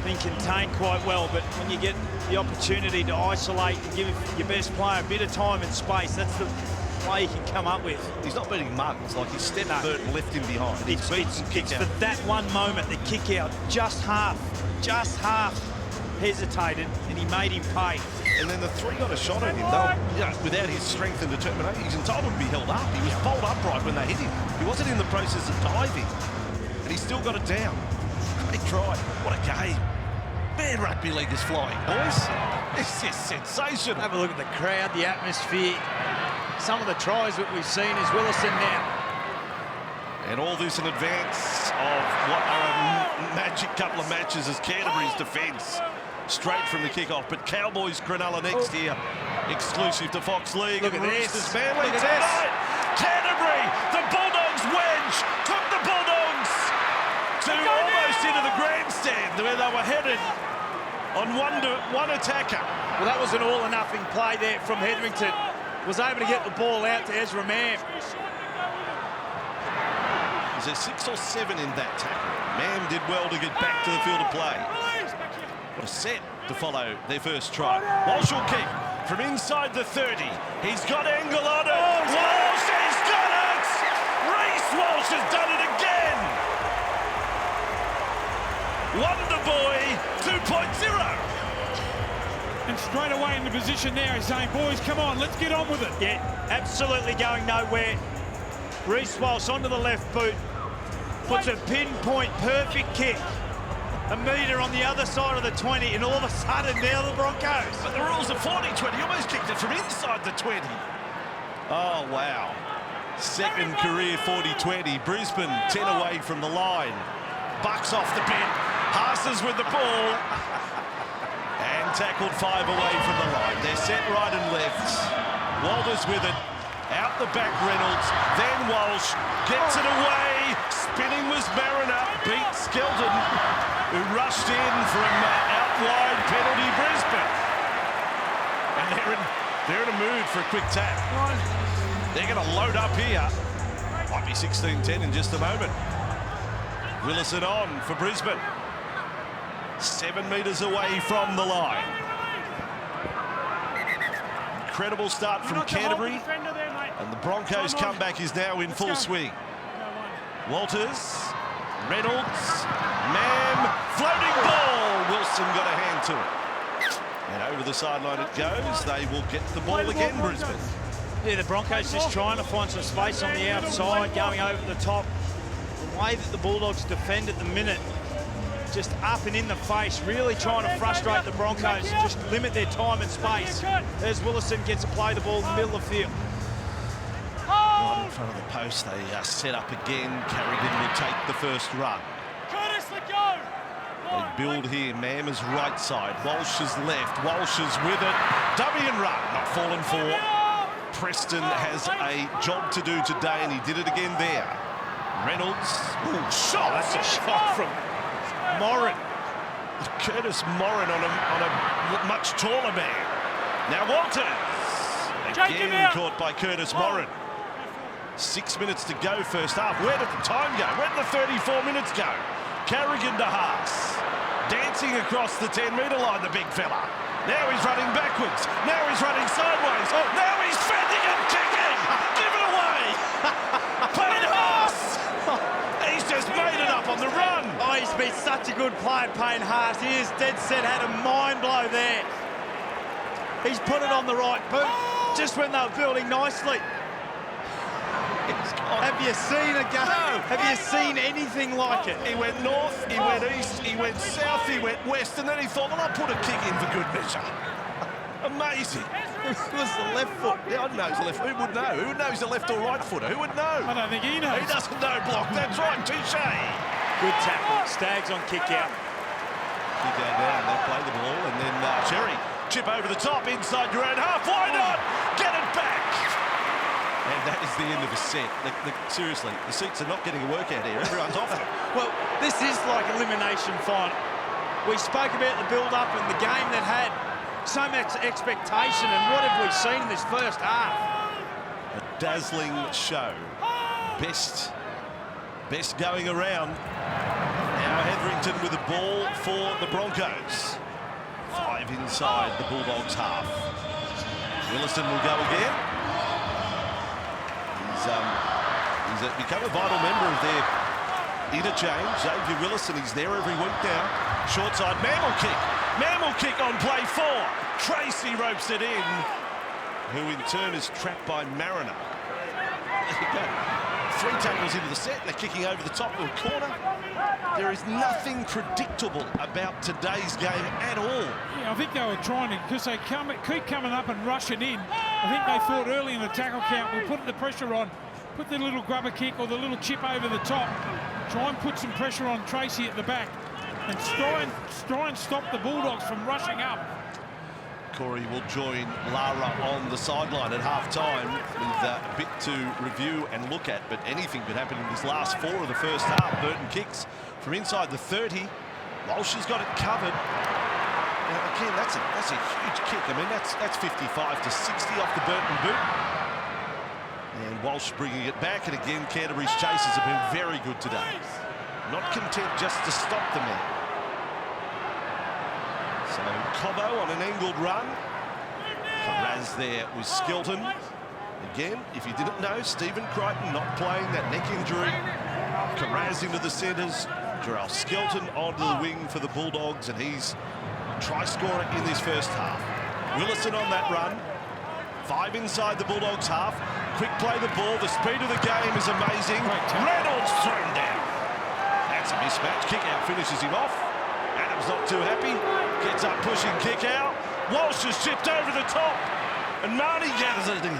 been contained quite well, but when you get the opportunity to isolate and give your best player a bit of time and space, that's the play you can come up with. He's not beating mugs, like he stepped Burton and left him behind. It's for that one moment, the kick out, just half hesitated, and he made him pay. And then the 3 got a shot at him, though, you know, without his strength and determination. He's entitled to be held up. He was bowled upright when they hit him. He wasn't in the process of diving, and he still got it down. Great try. What a game. Man, rugby league is flying, boys. This is sensational. Have a look at the crowd, the atmosphere. Some of the tries that we've seen is Willison now. And all this in advance of what are a magic couple of matches as Canterbury's defence. Straight from the kickoff, but Cowboys Cronulla next here, exclusive to Fox League. Look at this. Manly Look at tonight. Canterbury, the Bulldogs wedge, took the Bulldogs to almost into the grandstand where they were headed on one attacker. Well, that was an all or nothing play there from Hetherington. Was able to get the ball out to Ezra Mam. Is there 6 or 7 in that tackle? Mam did well to get back to the field of play. What a set to follow their first try. Walsh will kick from inside the 30. He's got angle on it. Walsh has got it! Reece Walsh has done it again! Wonder Boy 2.0. And straight away in the position there, he's saying, boys, come on, let's get on with it. Yeah, absolutely going nowhere. Reece Walsh onto the left boot. Puts a pinpoint perfect kick. A metre on the other side of the 20, and all of a sudden now the Broncos. But the rules are 40-20. He almost kicked it from inside the 20. Oh, wow. Second career 40-20. Brisbane 10 away from the line. Bucks off the bit. Passes with the ball. And tackled 5 away from the line. They're set right and left. Walters with it. Out the back, Reynolds. Then Walsh gets it away. Spinning was Mariner. Beat Skelton, who rushed in from out wide, penalty Brisbane. And they're in a mood for a quick tap. They're going to load up here. Might be 16-10 in just a moment. Willison on for Brisbane. 7 metres away from the line. Incredible start from Canterbury. And the Broncos' comeback is now in full swing. Walters, Reynolds, Mam, floating ball. Wilson got a hand to it. And over the sideline it goes. They will get the ball again, Brisbane. Yeah, the Broncos just trying to find some space on the outside, going over the top. The way that the Bulldogs defend at the minute, just up and in the face, really trying to frustrate the Broncos, just limit their time and space. There's Willison gets to play the ball in the middle of the field. Right in front of the post, they set up again. Carrigan will take the first run. They build here. Mam is right side. Walsh is left. Walsh is with it. Dummy and run. Not fallen for. Preston has a job to do today, and he did it again there. Reynolds. Ooh, shot. That's a shot from Morin. Curtis Morin on a much taller man. Now Walters. Again caught by Curtis Morin. 6 minutes to go first half. Where did the time go? Where did the 34 minutes go? Carrigan to Haas. Dancing across the 10-metre line, the big fella. Now he's running backwards. Now he's running sideways. Oh, now he's fending and kicking. Give it away. Payne Haas. He's just made it up on the run. Oh, he's been such a good player, Payne Haas. He is dead set, had a mind blow there. He's put it on the right boot just when they were building nicely. Have you seen a game? No. Have you seen anything like it? He went north, he went east, he went south, he went west, and then he thought, well, I'll put a kick in for good measure. Amazing. It was the left foot. Yeah, I know he's a left. Who would know? Who would know he's a left or right footer? Who would know? I don't think he knows. He doesn't know block. That's right, touche. Good tackle. Staggs on kick out. Kick out down, they play the ball, and then Cherry chip over the top inside your own half. Why not? Get it back. And that is the end of a set. Seriously, the seats are not getting a workout here. Everyone's off it. Well, this is like elimination final. We spoke about the build-up and the game that had so much expectation, and what have we seen in this first half? A dazzling show. Best going around. Now Hetherington with the ball for the Broncos. 5 inside the Bulldogs half. Willison will go again. He's become a vital member of their interchange. Xavier Willison, he's there every week now. Short side, Mam will kick on play 4. Tracy ropes it in, who in turn is trapped by Mariner. There you go. 3 tackles into the set, and they're kicking over the top of the corner. There is nothing predictable about today's game at all. Yeah, I think they were trying to, because they keep coming up and rushing in. I think they thought early in the tackle count, we'll put the pressure on, put the little grubber kick or the little chip over the top, try and put some pressure on Tracy at the back, and try and stop the Bulldogs from rushing up. Corey will join Lara on the sideline at half-time with a bit to review and look at, but anything could happen in this last 4 of the first half. Burton kicks from inside the 30. Walsh has got it covered. Now, again, that's a huge kick. I mean, that's 55 to 60 off the Burton boot. And Walsh bringing it back, and again, Canterbury's chases have been very good today. Not content just to stop the man. So Cobbo on an angled run. Carraz there with Skelton. Again, if you didn't know, Stephen Crichton not playing, that neck injury. Carraz into the centres. Jarrell Skelton onto the wing for the Bulldogs, and he's try scorer in this first half. Willison on that run. 5 inside the Bulldogs half. quick play the ball. The speed of the game is amazing. Reynolds thrown down. That's a mismatch. Kick out finishes him off. Adams not too happy. Gets up pushing kick out. Walsh has chipped over the top. And Marnie gathers it in.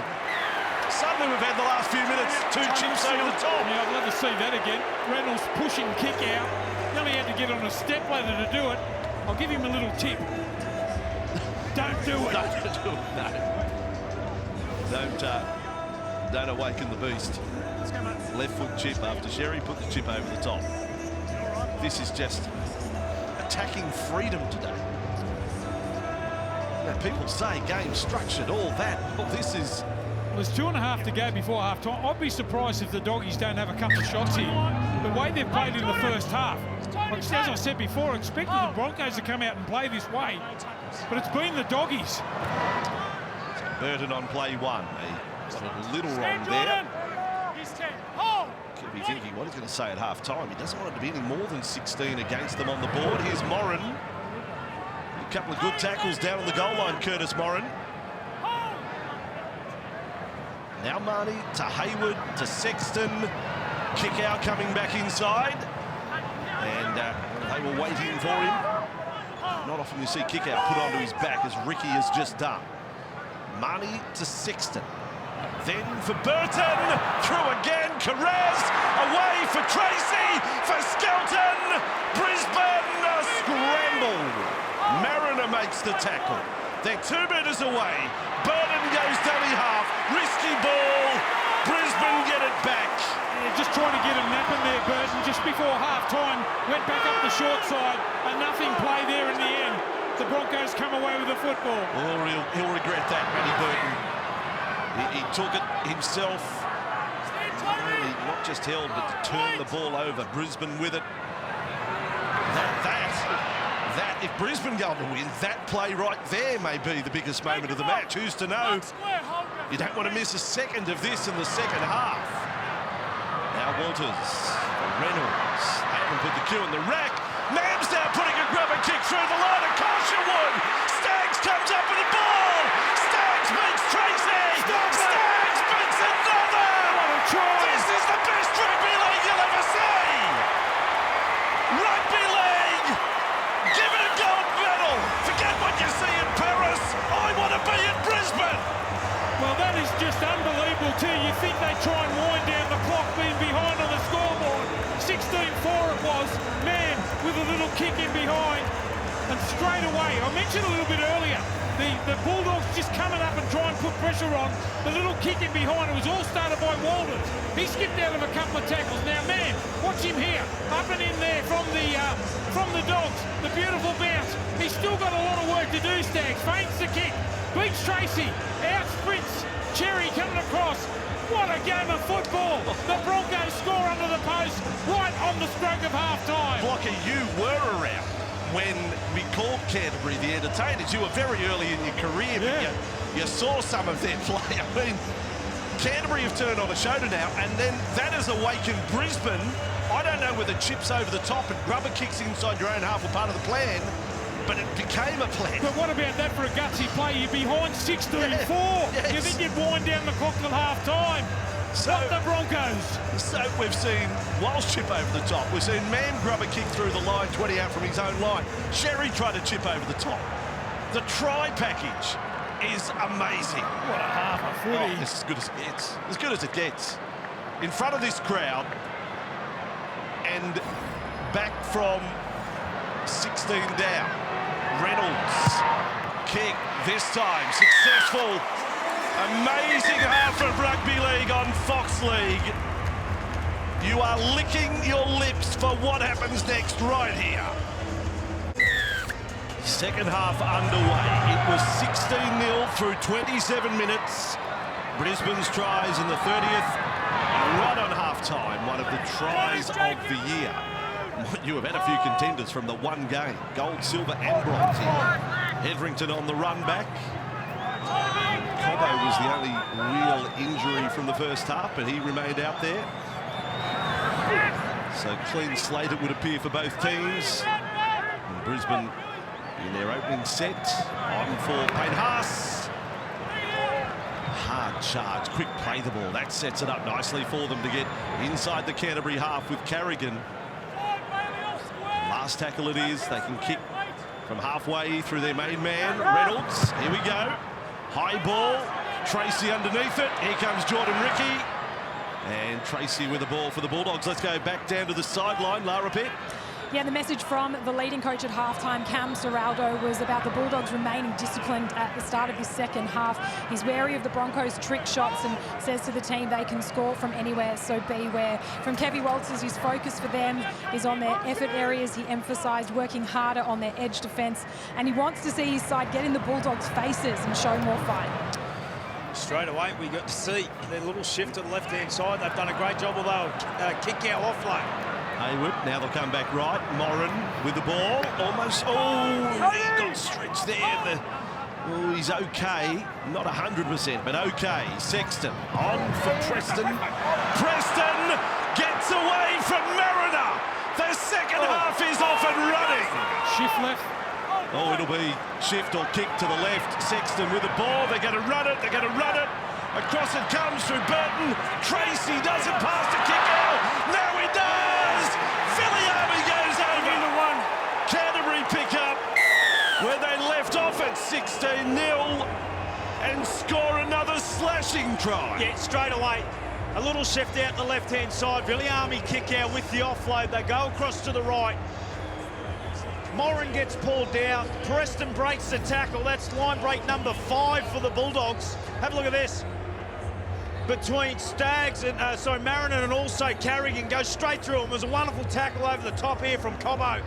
Suddenly we've had the last few minutes 2 chips over the top. Yeah, I'd love to see that again. Reynolds pushing kick out. He only had to get on a step ladder to do it. I'll give him a little tip. Don't do it. Don't do it, no. Don't awaken the beast. Left foot chip after Sherry put the chip over the top. This is just attacking freedom today. Now, people say game structured, all that. Well, this is... There's 2.5 to go before half-time. I'd be surprised if the Doggies don't have a couple of shots here. The way they've played in the first half. Like, as I said before, I expected the Broncos to come out and play this way, but it's been the Doggies. Burton on play 1. He got a little wrong there. Could be thinking what he's going to say at half-time. He doesn't want it to be any more than 16 against them on the board. Here's Moran. A couple of good tackles down on the goal line, Curtis Moran. Now Marnie to Hayward, to Sexton. Kick out coming back inside. And they were waiting for him. Not often you see kick out put onto his back as Ricky has just done. Marnie to Sexton. Then for Burton. Through again. Carraz. Away for Tracy. For Skelton. Brisbane scramble. Mariner makes the tackle. They're 2 metres away. Burton goes dummy half. Risky ball. Brisbane get it back. Yeah, just trying to get a nap in there, Burton, just before half-time. Went back up the short side. A nothing play there in the end. The Broncos come away with the football. Oh, he'll regret that, Matty Burton. He took it himself. He not just held, but turned the ball over. Brisbane with it. That, if Brisbane go on to win, that play right there may be the biggest moment of the match. Who's to know? You don't want to miss a second of this in the second half. Now Walters, Reynolds. They haven't put the cue in the rack. Mams now putting a grubber kick through the line. Of course you would. Staggs comes up with the ball. Staggs beats Tracy. Staggs beats another. This is the best rugby league you'll ever see. Rugby league. Give it a gold medal. Forget what you see in Paris. I want to be in Brisbane. Well, that is just unbelievable too. You think they try and wind down the clock being behind on the scoreboard. 16-4 it was. Man with a little kick in behind. And straight away, I mentioned a little bit earlier, the Bulldogs just coming up and try and put pressure on. The little kick in behind, it was all started by Walters. He skipped out of a couple of tackles. Now, man, watch him here. Up and in there from the Dogs. The beautiful bounce. He's still got a lot of work to do, Staggs. Feints the kick. Beats Tracy. Out sprints. Cherry coming across. What a game of football. The Broncos score under the post right on the stroke of half-time. Blocker, you were around when we called Canterbury the entertainers. You were very early in your career, but you saw some of their play. I mean, Canterbury have turned on a shoulder now, and then that has awakened Brisbane. I don't know whether chips over the top and rubber kicks inside your own half were part of the plan, but it became a plan. But what about that for a gutsy play? You're behind 16-4. Yes. You think you'd wind down the clock till half-time? So, what the Broncos? So we've seen Walsh chip over the top. We've seen Mann grubber kick through the line, 20 out from his own line. Sherry tried to chip over the top. The try package is amazing. What a half a footy. Oh, it's as good as it gets. As good as it gets. In front of this crowd and back from 16 down. Reynolds. Kick this time. Successful. Amazing half of rugby league on Fox League. You are licking your lips for what happens next right here. Second half underway. It was 16-0 through 27 minutes. Brisbane's tries in the 30th. And right on half-time, one of the tries of the year. You have had a few contenders from the one game. Gold, silver and bronze here. Hetherington on the run back. Cobbo was the only real injury from the first half, but he remained out there. So clean slate it would appear for both teams. And Brisbane in their opening set on for Payne Haas. Hard charge, quick play the ball. That sets it up nicely for them to get inside the Canterbury half with Carrigan. Last tackle it is. They can kick from halfway through their main man, Reynolds. Here we go. High ball. Tracy underneath it. Here comes Jordan Ricky. And Tracy with the ball for the Bulldogs. Let's go back down to the sideline. Lara Pitt. Yeah, the message from the leading coach at halftime, Cam Serraldo, was about the Bulldogs remaining disciplined at the start of the second half. He's wary of the Broncos' trick shots and says to the team they can score from anywhere, so beware. From Kevy Walters, his focus for them is on their effort areas. He emphasised working harder on their edge defence, and he wants to see his side get in the Bulldogs' faces and show more fight. Straight away, we got to see their little shift to the left-hand side. They've done a great job, although kick-out offload. Haywood, now they'll come back right. Moran with the ball. Almost, he got stretched there. He's okay. Not 100%, but okay. Sexton on for Preston. Preston gets away from Mariner. The second half is off and running. Shift left. It'll be shift or kick to the left. Sexton with the ball. They're going to run it. They're going to run it. Across it comes through Burton. Tracy doesn't pass the kick out. Now he does. Viliami goes over. Canterbury pick up where they left off at 16-0 and score another slashing try. Yeah, straight away. A little shift out the left-hand side. Viliami kick out with the offload. They go across to the right. Moran gets pulled down. Preston breaks the tackle. That's line break number 5 for the Bulldogs. Have a look at this. Between Staggs and, Mariner and also Carrigan goes straight through him. It was a wonderful tackle over the top here from Cobbo.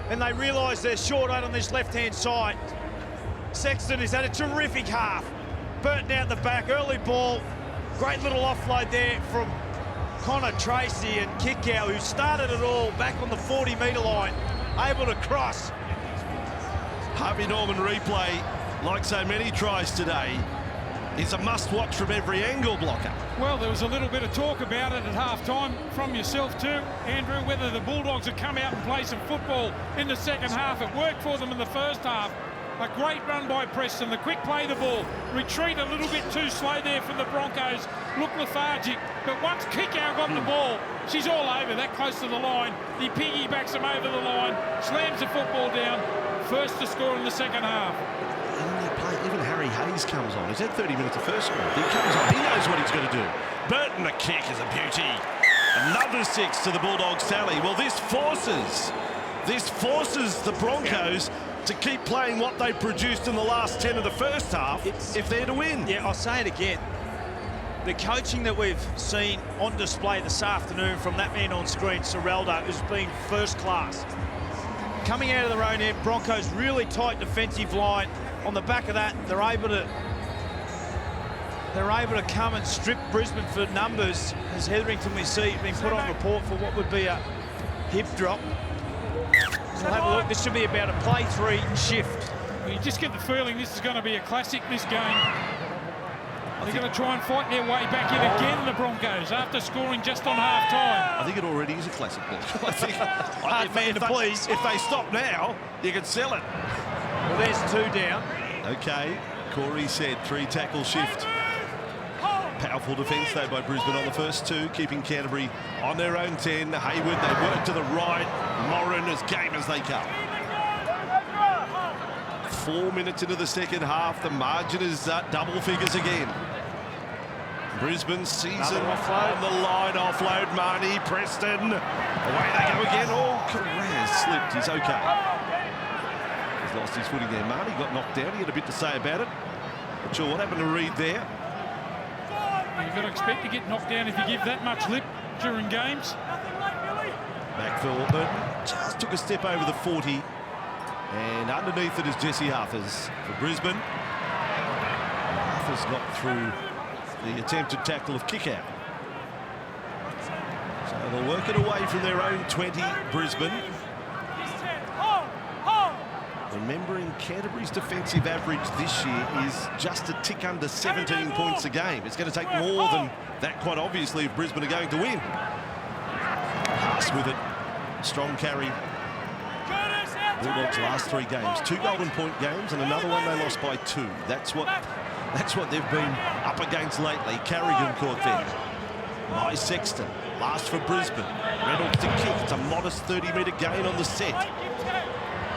And they realise they're short out on this left-hand side. Sexton has had a terrific half. Burton out the back, early ball. Great little offload there from Connor Tracy and Kickow, who started it all back on the 40-metre line. Able to cross. Harvey Norman replay, like so many tries today, is a must-watch from every angle blocker. Well, there was a little bit of talk about it at half-time from yourself too, Andrew, whether the Bulldogs would come out and play some football in the second half. It worked for them in the first half. A great run by Preston, the quick play the ball, retreat a little bit too slow there from the Broncos, look lethargic, but once Kickow got the ball, she's all over, that close to the line. He piggybacks them over the line, slams the football down, first to score in the second half. Even Harry Hayes comes on. He's had 30 minutes of first score. He comes on, he knows what he's going to do. Burton, the kick is a beauty. Another 6 to the Bulldogs tally. Well, this forces the Broncos to keep playing what they produced in the last 10 of the first half if they're to win. Yeah, I'll say it again. The coaching that we've seen on display this afternoon from that man on screen, Serraldo, has been first class. Coming out of their own end, Broncos really tight defensive line. On the back of that, they're able to come and strip Brisbane for numbers. As Hetherington, we see, being put on report for what would be a hip drop. We'll have a look. This should be about a play 3 shift. You just get the feeling this is going to be a classic, this game. They're going to try and fight their way back in again, the Broncos, after scoring just on half-time. I think it already is a classic. I think Hard man to please. If they stop now, you can sell it. Well, there's 2 down. Okay, Corey said 3 tackle shift. Powerful defence though by Brisbane on the first 2, keeping Canterbury on their own 10. Haywood, they work to the right. Moran as game as they come. 4 minutes into the second half, the margin is double figures again. Brisbane season on the line, offload, Marnie, Preston. Away they go again. Carraz slipped, he's okay. He's lost his footing there. Marnie got knocked down, he had a bit to say about it. Not sure what happened to Reid there. You've got to expect to get knocked down if you give that much lip during games. Backfill, but just took a step over the 40. And underneath it is Jesse Arthurs for Brisbane. Arthurs got through the attempted tackle of kick out. So they'll work it away from their own 20, Brisbane. Remembering Canterbury's defensive average this year is just a tick under 17 points a game. It's going to take more than that, quite obviously, if Brisbane are going to win. Haas with it. Strong carry. Bulldogs' last 3 games. 2 golden point games and another one they lost by 2. That's what That's what they've been up against lately. Carrigan caught there. By Sexton. Last for Brisbane. Reynolds to kick. It's a modest 30-metre gain on the set.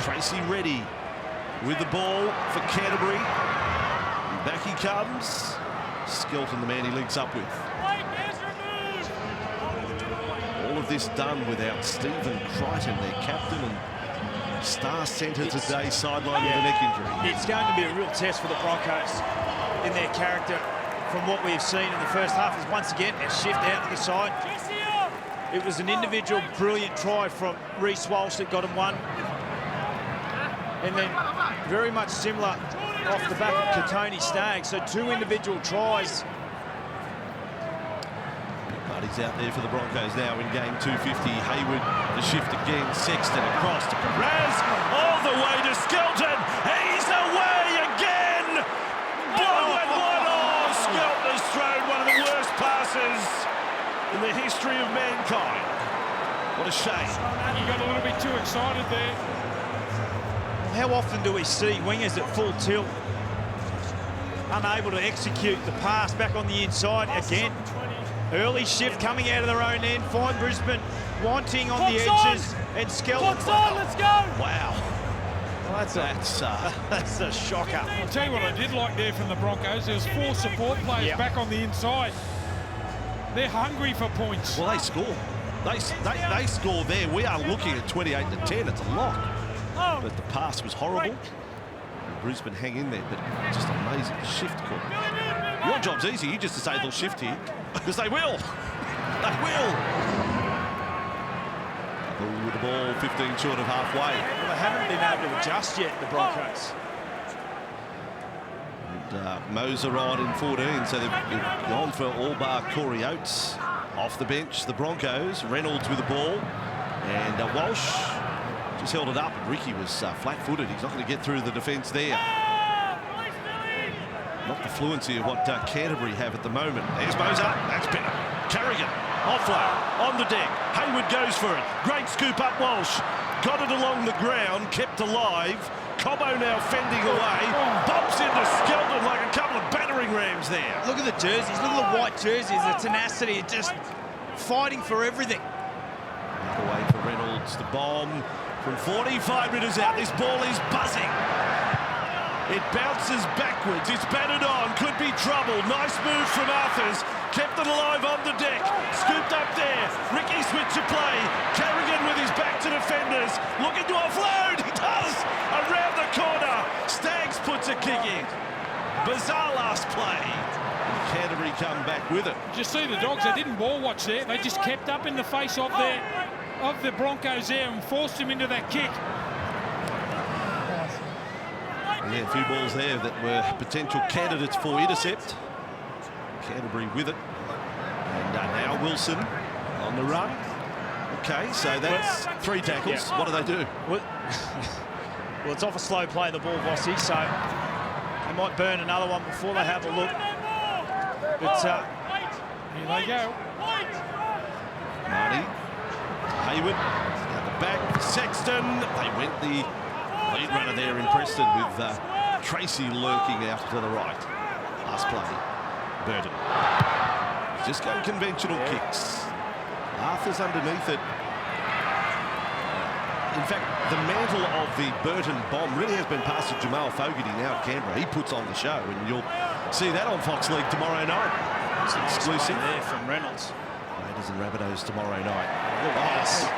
Tracy ready with the ball for Canterbury. And back he comes. Skelton, the man he links up with. All of this done without Stephen Crichton, their captain and star centre today, sidelined with a neck injury. It's going to be a real test for the Broncos in their character from what we've seen in the first half. Is once again a shift out to the side. It was an individual brilliant try from Reece Walsh that got him one. And then very much similar off the back of Katoni Staggs. So 2 individual tries. Buddy's out there for the Broncos now in game 250. Hayward, the shift again. Sexton across to Perez. All the way to Skelton. He's away again. Blowing one off. Skelton has thrown one of the worst passes in the history of mankind. What a shame. He got a little bit too excited there. How often do we see wingers at full tilt unable to execute the pass back on the inside again? Early shift coming out of their own end. Find Brisbane wanting on the edges. And Skelton. Let's go. Wow. Well, that's a shocker. I'll tell you what I did like there from the Broncos. There was 4 support players back on the inside. They're hungry for points. Well, they score. They score there. We are looking at 28 to 10. It's a lock. But the pass was horrible. Brisbane hang in there, but just amazing shift call. Your job's easy. You just to say they'll shift here, because they will. They will. With the ball 15 short of halfway. Well, they haven't been able to adjust yet, the Broncos. And Moser on in 14, so they've gone for all bar Corey Oates off the bench. The Broncos, Reynolds with the ball, and Walsh just held it up, and Ricky was flat-footed. He's not going to get through the defence there. Not the fluency of what Canterbury have at the moment. There's Moser. That's better. Carrigan, offload, on the deck. Hayward goes for it. Great scoop up Walsh. Got it along the ground, kept alive. Cobbo now fending away. Bumps into Skelton like a couple of battering rams there. Look at the jerseys. Look at the white jerseys. The tenacity, just fighting for everything. Away for Reynolds. The bomb. From 45 metres out, this ball is buzzing. It bounces backwards. It's batted on. Could be trouble. Nice move from Arthurs. Kept it alive on the deck. Scooped up there. Ricky switch of play. Carrigan with his back to defenders. Looking to offload. He does. Around the corner. Staggs puts a kick in. Bizarre last play. Canterbury come back with it. Did you see the Dogs? They didn't ball watch there. They just kept up in the face of the Broncos there and forced him into that kick. Yeah, a few balls there that were potential candidates for intercept. Canterbury with it. And now Wilson on the run. Okay, so that's 3 tackles. Yeah. What do they do? Well, it's off a slow play, the ball, Bossy, so they might burn another one before they have a look. But here they go. Marty. Hayward at the back. Sexton. They went the lead runner there in Preston with Tracy lurking out to the right. Last play. Burton. Just going conventional kicks. Arthur's underneath it. In fact, the mantle of the Burton bomb really has been passed to Jamal Fogarty now at Canberra. He puts on the show, and you'll see that on Fox League tomorrow night. It's exclusive there from Reynolds. Raiders and Rabbitohs tomorrow night. Oh,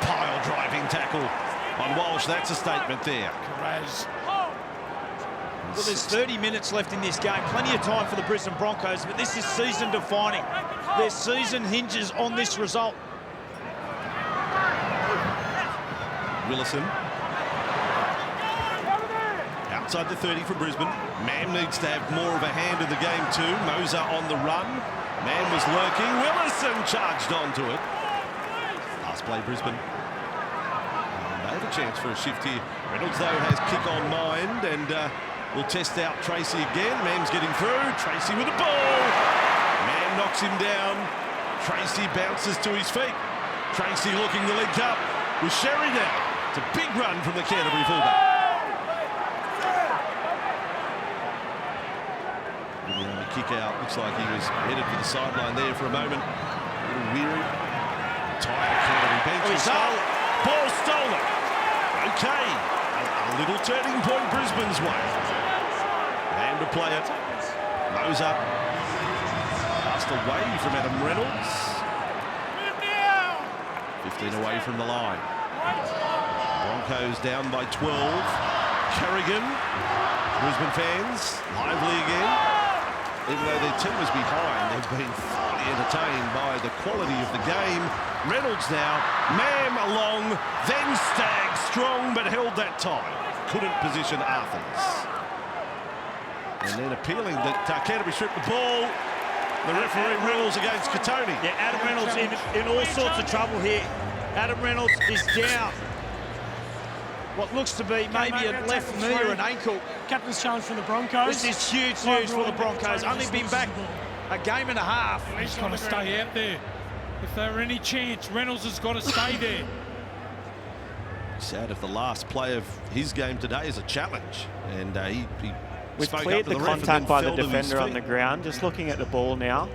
pile driving tackle on Walsh. That's a statement there. Well, there's 30 minutes left in this game. Plenty of time for the Brisbane Broncos, but this is season defining. Their season hinges on this result. Willison. Outside the 30 for Brisbane. Mam needs to have more of a hand in the game too. Moser on the run. Mam was lurking. Willison charged onto it. Last play, Brisbane. And they have a chance for a shift here. Reynolds, though, has kick on mind, and will test out Tracy again. Mam's getting through. Tracy with the ball. Mam knocks him down. Tracy bounces to his feet. Tracy looking to link up with Sherry now. It's a big run from the Canterbury fullback. kick out. Looks like he was headed for the sideline there for a moment. A little weary. Tired Canterbury bench. Ball stolen. Okay. A little turning point Brisbane's way. And to play it. Moser. Passed away from Adam Reynolds. 15 away from the line. Broncos down by 12. Carrigan. Brisbane fans lively again. Even though their team was behind, they've been thoroughly entertained by the quality of the game. Reynolds now, Mam along, then Stagg, strong but held that time. Couldn't position Athens. And then appealing that Canterbury stripped the ball. The referee rules against Katoni. Yeah, Adam Reynolds in all sorts of trouble here. Adam Reynolds is down. What looks to be maybe a left knee or an ankle. Captain's challenge from the Broncos. This is huge news for the Broncos. Only been back a game and a half. He's got to stay out there. If there were any chance, Reynolds has got to stay there. Sad if the last play of his game today is a challenge. And he We've spoke cleared up to the ref and contact then by the fell to his defender on feet. the ground. Just looking at the ball now.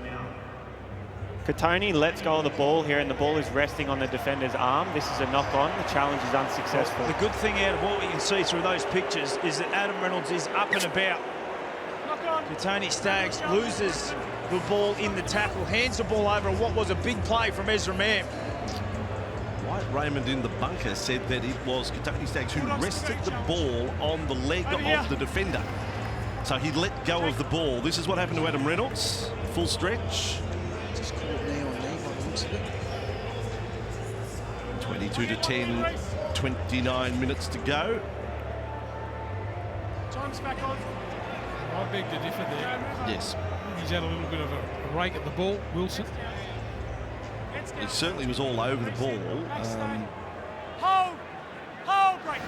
Katoni lets go of the ball here, and the ball is resting on the defender's arm. This is a knock-on. The challenge is unsuccessful. The good thing out of what we can see through those pictures is that Adam Reynolds is up and about. Katoni Staggs loses the ball in the tackle, hands the ball over, and what was a big play from Ezra Mam. White Raymond in the bunker said that it was Katoni Staggs who rested the ball on the leg of the defender. So he let go of the ball. This is what happened to Adam Reynolds. Full stretch. Just caught knee on knee by the looks of it. 22 to 10, 29 minutes to go. Time's back on. I beg to differ there. Yes. He's had a little bit of a rake at the ball, Wilson. He certainly was all over the ball. Hold, break.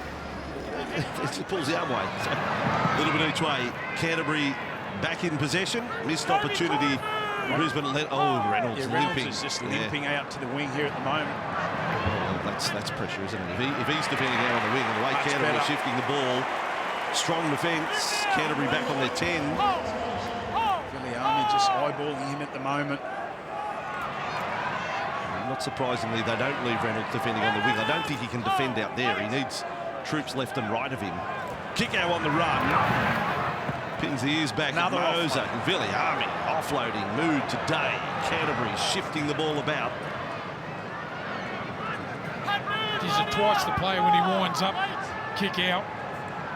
It pulls the other way. So, a little bit each way. Canterbury back in possession. Missed opportunity. Brisbane let. Oh, Reynolds limping. Is just limping out to the wing here at the moment. Well, that's pressure, isn't it? If he's defending out on the wing, and the way Canterbury shifting the ball, strong defence. Canterbury back on their 10. Viliami just eyeballing him at the moment. Not surprisingly, they don't leave Reynolds defending on the wing. I don't think he can defend out there. He needs troops left and right of him. Kick out on the run. Pins the ears back at Moser. Viliami offloading mood today. Canterbury shifting the ball about. He's twice the player when he winds up. Kick out.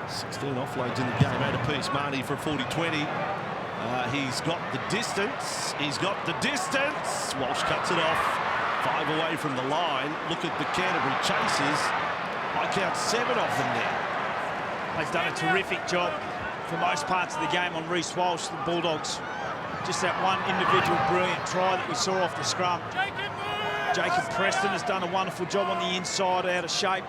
16 offloads in the game, out of piece. Marnie for a 40-20. He's got the distance. He's got the distance. Walsh cuts it off. 5 away from the line. Look at the Canterbury chasers. I count 7 of them there. They've done a terrific job for most parts of the game on Reece Walsh, the Bulldogs. Just that one individual brilliant try that we saw off the scrum. Jacob Preston has done a wonderful job on the inside, out of shape.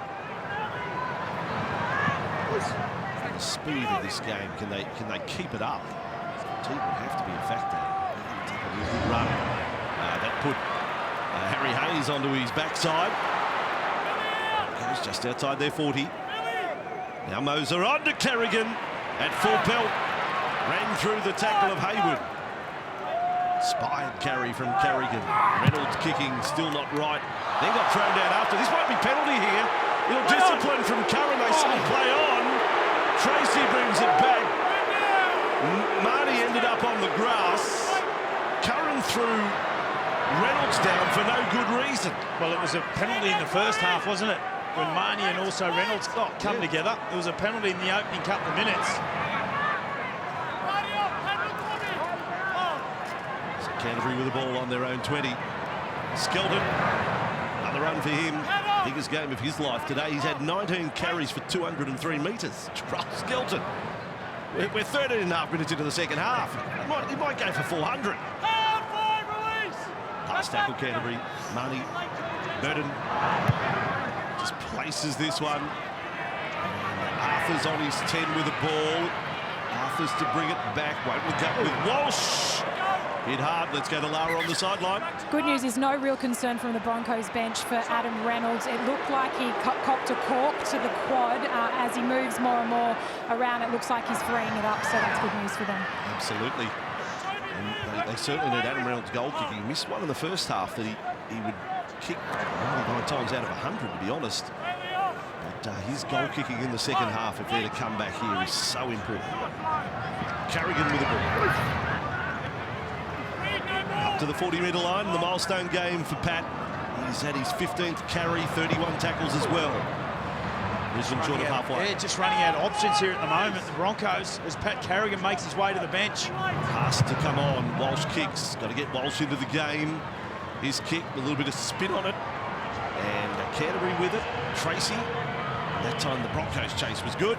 The speed of this game, can they keep it up? Fatigue would have to be a factor. Take a good run. That put Harry Hayes onto his backside. He was just outside their 40. Now Moser on to Carrigan at full pelt. Ran through the tackle of Haywood. Spied carry from Carrigan. Reynolds kicking, still not right. Then got thrown down after. This might be penalty here. Little discipline from Curran. They say play on. Tracy brings it back. Marty ended up on the grass. Curran threw Reynolds down for no good reason. Well, it was a penalty in the first half, wasn't it? When Marnie and also Reynolds come together. It was a penalty in the opening couple of minutes. So Canterbury with the ball on their own 20. Skelton, another run for him. Biggest game of his life today. He's had 19 carries for 203 metres. Skelton. We're 13 and a half minutes into the second half. He might go for 400. Last tackle Canterbury. Marnie. Burton just places this one. Arthur's on his 10 with the ball. Arthur's to bring it back. Won't look up with Walsh. Hit hard. Let's go to Lara on the sideline. Good news is no real concern from the Broncos bench for Adam Reynolds. It looked like he copped a cork to the quad. As he moves more and more around, it looks like he's freeing it up, so that's good news for them. Absolutely. And they certainly need Adam Reynolds' goal kicking. He missed one in the first half that he would kick 99 times out of 100, to be honest. But his goal kicking in the second half, if they're to come back here, is so important. Carrigan with the ball. Up to the 40-metre line, the milestone game for Pat. He's had his 15th carry, 31 tackles as well. Brisbane short of halfway. Yeah, just running out of options here at the moment. The Broncos, as Pat Carrigan makes his way to the bench. Pass to come on. Walsh kicks. Got to get Walsh into the game. His kick, a little bit of spin on it. And Canterbury with it. Tracy. That time the Broncos chase was good.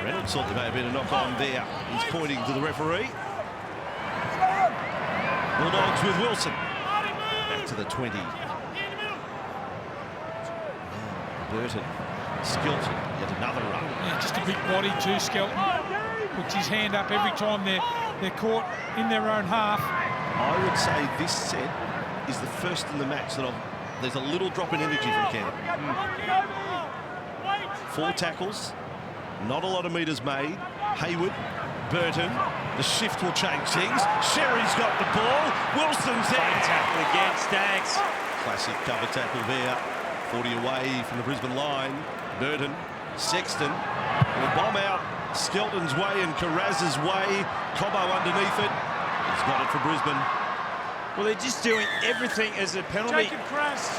Reynolds thought there may have been a knock on there. He's pointing to the referee. Bulldogs with Wilson. Back to the 20. Burton. Skelton. Yet another run. Yeah, just a big body too, Skelton. Puts his hand up every time they're caught in their own half. I would say this set is the first in the match that there's a little drop in energy from Canterbury. 4 tackles. Not a lot of metres made. Hayward. Burton. The shift will change things. Sherry's got the ball. Wilson's there. Tackle again, Stags. Classic cover tackle there. 40 away from the Brisbane line. Burton. Sexton. Will bomb out Skelton's way and Carraz's way. Cobbo underneath it. He's got it for Brisbane. Well, they're just doing everything as a penalty. Jacob Carraz.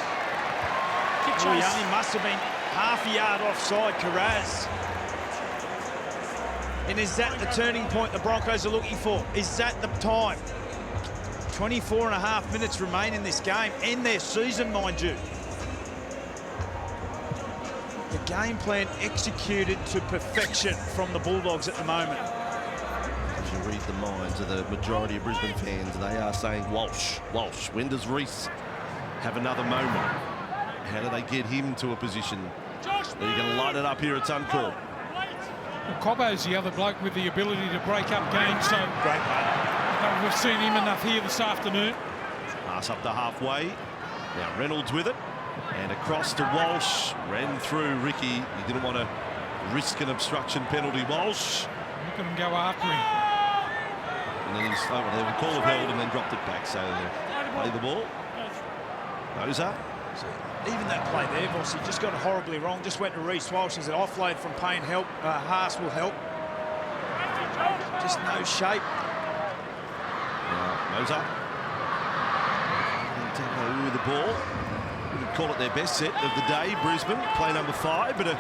Kick Well, he chase. only must have been half a yard offside, Carraz. And is that the turning point the Broncos are looking for? Is that the time? 24 and a half minutes remain in this game, and their season, mind you. The game plan executed to perfection from the Bulldogs at the moment. If you read the minds of the majority of Brisbane fans, they are saying Walsh, Walsh. When does Reece have another moment? How do they get him to a position that he can light it up here at Suncorp? Well, Cobbo's the other bloke with the ability to break up games, so Great play. we've seen him enough here this afternoon. Pass up to halfway. Now Reynolds with it. And across to Walsh. Ran through Ricky. He didn't want to risk an obstruction penalty, Walsh. Look at him go after him. And then he's over there. Call of held and then dropped it back. So they play the ball. Moser. Even that play there, Voss, he just got it horribly wrong. Just went to Reece Walsh as an offload from Payne help. Haas will help. Just no shape. Moser. With the ball. Wouldn't call it their best set of the day. Brisbane, play number 5, but a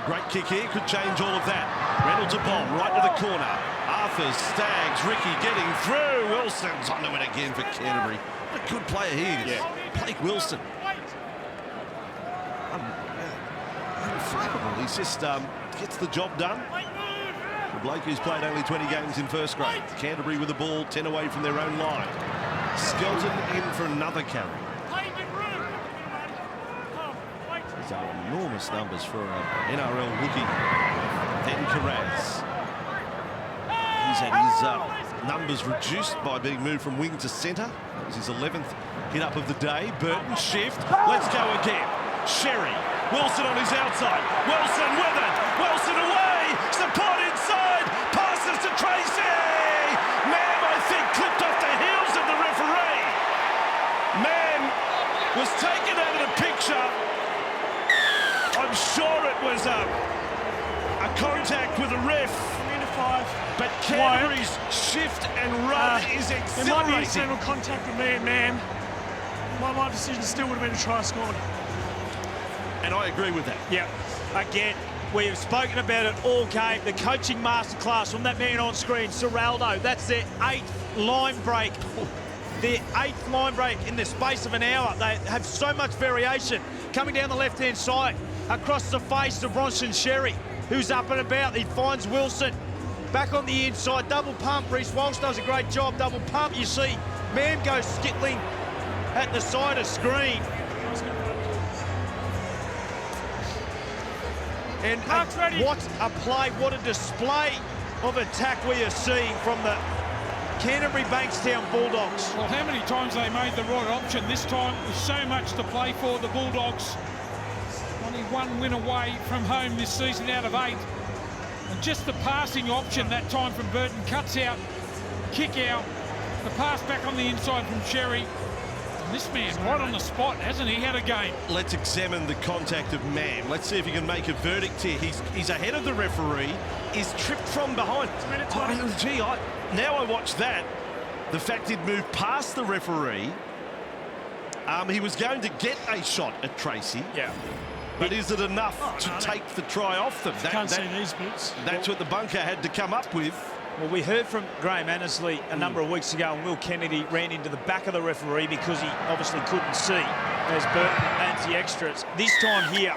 great kick here could change all of that. Reynolds a bomb right to the corner. Arthurs, Stags, Ricky getting through. Wilson's onto it again for Canterbury. What a good player he is. Yeah. Blake Wilson. Unflappable. He's just gets the job done. The bloke who's played only 20 games in first grade. Canterbury with the ball, 10 away from their own line. Skelton in for another carry. These are enormous numbers for an NRL rookie. Then Carraz. He's had his numbers reduced by being moved from wing to centre. That was his 11th hit up of the day. Burton shift. Let's go again. Sherry. Wilson on his outside. Wilson with it. Wilson away. Support inside. Passes to Tracy. Mam, I think, clipped off the heels of the referee. Mam was taken out of the picture. I'm sure it was a contact with a ref. 3-5. But Canterbury's shift and run is There might be exhilarating. incidental contact with me and man. My decision still would have been a try scored. And I agree with that. Yeah, again, we have spoken about it all game. The coaching masterclass from that man on screen, Ciraldo. That's their 8th line break. Their 8th line break in the space of an hour. They have so much variation. Coming down the left-hand side, across the face of Bronson Sherry, who's up and about. He finds Wilson. Back on the inside, double pump. Reece Walsh does a great job, double pump. You see, Mam goes skittling at the side of screen. And what a play, what a display of attack we are seeing from the Canterbury Bankstown Bulldogs. Well, how many times they made the right option? This time, with so much to play for, the Bulldogs. Only 1 win away from home this season out of 8. And just the passing option that time from Burton cuts out kick out, the pass back on the inside from Sherry. And this man right on the spot, hasn't he? Had a game. Let's examine the contact of Mam. Let's see if he can make a verdict here. He's ahead of the referee. Is tripped from behind. Now I watch that. The fact he'd moved past the referee. He was going to get a shot at Tracy. Yeah. But is it enough to take the try off them? Can't see these bits. That's what the bunker had to come up with. Well, we heard from Graham Annesley a number of weeks ago, and Will Kennedy ran into the back of the referee because he obviously couldn't see as Burton adds the extras. This time here,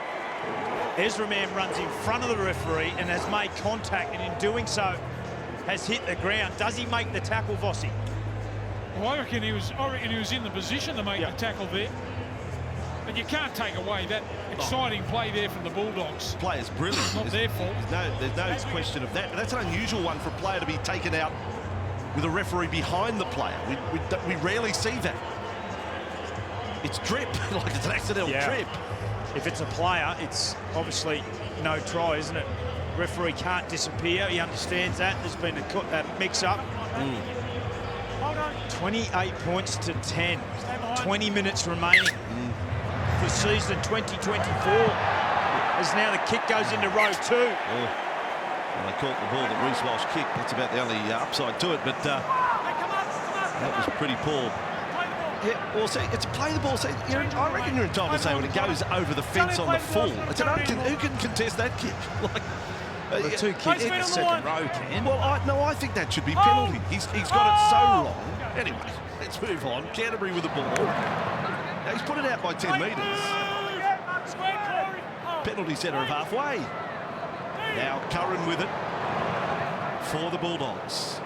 Ezra Mam runs in front of the referee and has made contact, and in doing so has hit the ground. Does he make the tackle, Vossi? Well, I reckon he was in the position to make the tackle there. But you can't take away that exciting play there from the Bulldogs. Player's brilliant. It's not their fault. There's no question of that. That's an unusual one for a player to be taken out with a referee behind the player. We rarely see that. It's drip, like it's an accidental trip. If it's a player, it's obviously no try, isn't it? Referee can't disappear. He understands that. There's been a mix-up. 28 points to 10. 20 minutes remaining for season 2024. As now the kick goes into row 2. Well, they caught the ball that Reece Walsh kicked. That's about the only upside to it, but that was pretty poor. Yeah, well, see, it's play the ball. See, I reckon you're entitled to say when it goes over the fence on the full. It's who can contest that kick? Like, the two kicks in the second row, Ken. Well, I think that should be penalty. He's got it so wrong. Anyway, let's move on. Canterbury with the ball. Now, he's put it out by 10 metres. Penalty centre of halfway. Now Curran with it for the Bulldogs.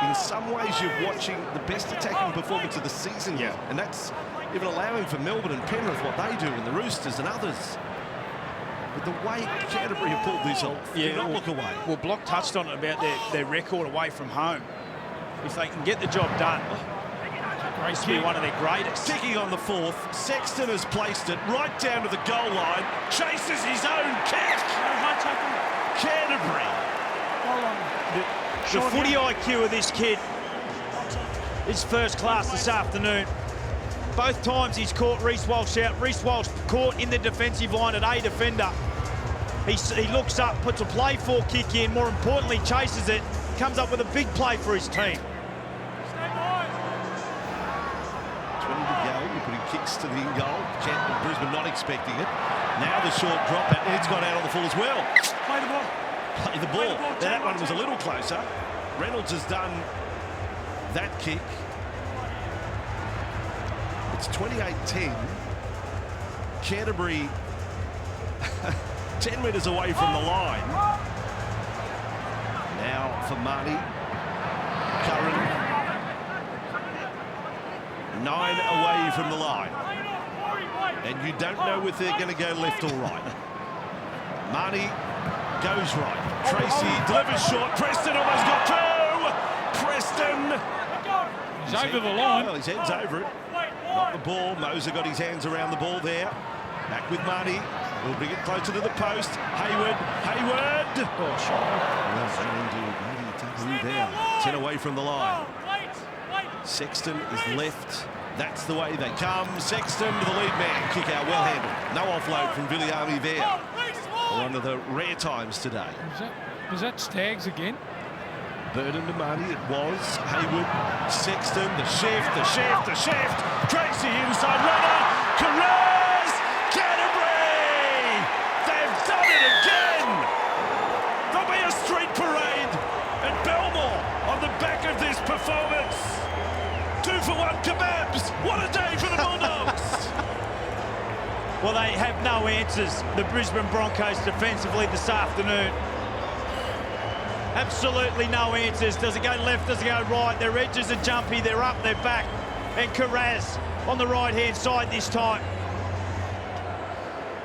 In some ways, you're watching the best attacking performance of the season here. And that's even allowing for Melbourne and Penrith what they do, and the Roosters and others. But the way Canterbury have pulled this off, do not look away. Well, Block touched on it about their record away from home. If they can get the job done, it's to be one of their greatest. Kicking on the fourth, Sexton has placed it right down to the goal line, chases his own kick. Canterbury. The footy IQ of this kid is first class this afternoon. Both times he's caught Reece Walsh out. Reece Walsh caught in the defensive line at a defender. He looks up, puts a play for kick in, more importantly chases it, comes up with a big play for his team. 20 to go, you're putting kicks to the in-goal. Brisbane not expecting it. Now the short drop, it's gone out on the full as well. Play the ball. Play the ball. Now that one was a little closer. Reynolds has done that kick. It's 28-10. Canterbury 10 metres away from the line. Now for Marnie. Curran. 9 away from the line. And you don't know if they're going to go left or right. Marnie goes right. Tracy delivers short. Preston almost got through. Preston. He's over the line. Well, his head's over it. Not the ball. Moser got his hands around the ball there. Back with Marnie. We'll bring it closer to the post. Hayward. Oh, shot. Well, there. 10 away from the line. Sexton is left. That's the way they come. Sexton to the lead man. Kick out, well handled. No offload from Viliami there. One of the rare times today. Was that Staggs again? Burden to Marty, it was. Hayward, Sexton, the shift. Tracy inside runner. Carraz, Canterbury! They've done it again! There'll be a street parade at Belmore on the back of this performance. 2-for-1 kebabs. What a day for the Bulldogs! Well, they have no answers, the Brisbane Broncos defensively this afternoon. Absolutely no answers. Does it go left? Does it go right? Their edges are jumpy. They're up, they're back. And Carraz on the right-hand side this time.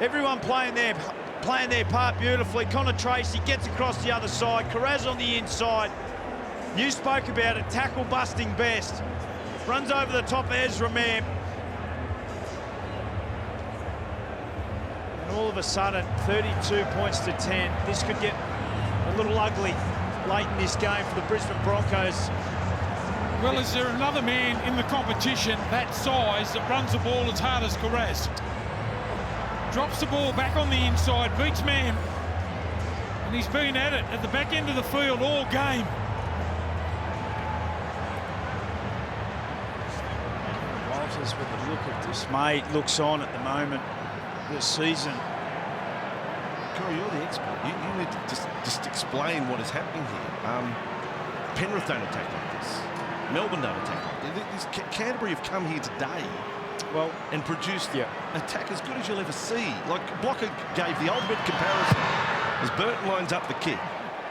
Everyone playing their part beautifully. Connor Tracy gets across the other side. Carraz on the inside. You spoke about it. Tackle busting best. Runs over the top of Ezra Mam. And all of a sudden, 32 points to 10. This could get a little ugly late in this game for the Brisbane Broncos. Well, is there another man in the competition that size that runs the ball as hard as Carras? Drops the ball back on the inside, beats man, and he's been at it at the back end of the field all game. Walters with a look of dismay looks on at the moment this season. Corey, you're the expert. You need to just explain what is happening here. Penrith don't attack like this. Melbourne don't attack like this. Canterbury have come here today, well, and produced attack as good as you'll ever see. Like Blocker gave the ultimate comparison as Burton lines up the kick.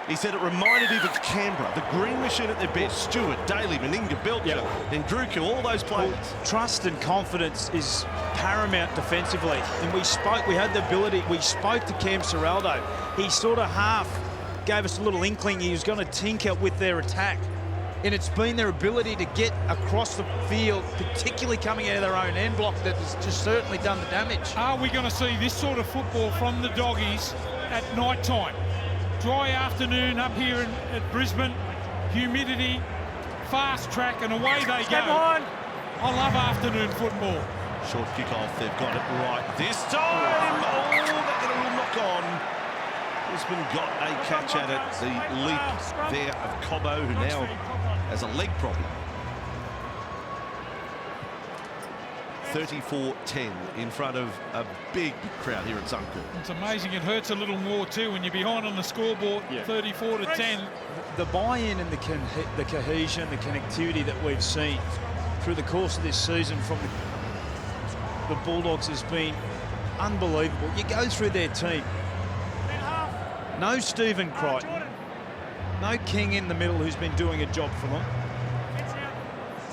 He said it reminded him of Canberra, the green machine at their best. Stewart, Daly, Meninga, Belcher, and Druku, all those players. Well, trust and confidence is paramount defensively. And we had the ability, we spoke to Cam Serraldo. He sort of half gave us a little inkling he was going to tinker with their attack. And it's been their ability to get across the field, particularly coming out of their own end block, that has just certainly done the damage. Are we going to see this sort of football from the Doggies at night time? Dry afternoon up here at Brisbane, humidity, fast track, and away they go. I love afternoon football. Short kick off, they've got it right this time. Oh, they get a little knock on. Brisbane got a catch at it. The leap there of Cobbo, who now has a leg problem. 34-10 in front of a big crowd here at Suncorp. It's amazing. It hurts a little more too when you're behind on the scoreboard. 34-10. The buy-in and the cohesion, the connectivity that we've seen through the course of this season from the Bulldogs has been unbelievable. You go through their team. No Stephen Crichton. No King in the middle who's been doing a job for them.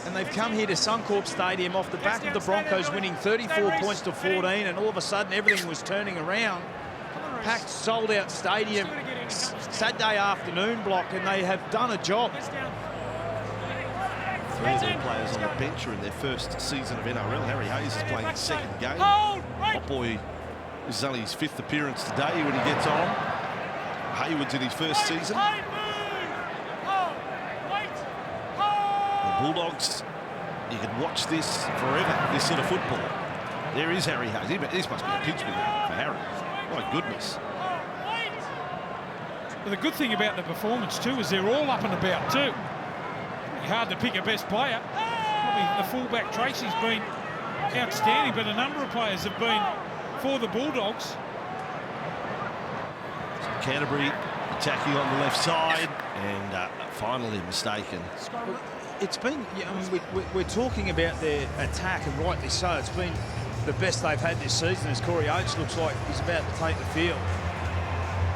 And they've come here to Suncorp Stadium off the back of the Broncos winning 34 points to 14, and all of a sudden everything was turning around. Packed, sold-out stadium, Saturday afternoon block, and they have done a job. 3 of their players on the bench are in their first season of NRL. Harry Hayes is playing his second game. Hot boy, this is only his 5th appearance today when he gets on. Hayward's in his first season. The Bulldogs, you can watch this forever, this sort of football. There is Harry Hayes. This must be a pinch me for Harry. My goodness. But the good thing about the performance too is they're all up and about too. Hard to pick a best player. Probably the fullback Tracy's been outstanding, but a number of players have been for the Bulldogs. Canterbury attacking on the left side, and finally mistaken. It's been, we're talking about their attack, and rightly so. It's been the best they've had this season, as Corey Oates looks like he's about to take the field.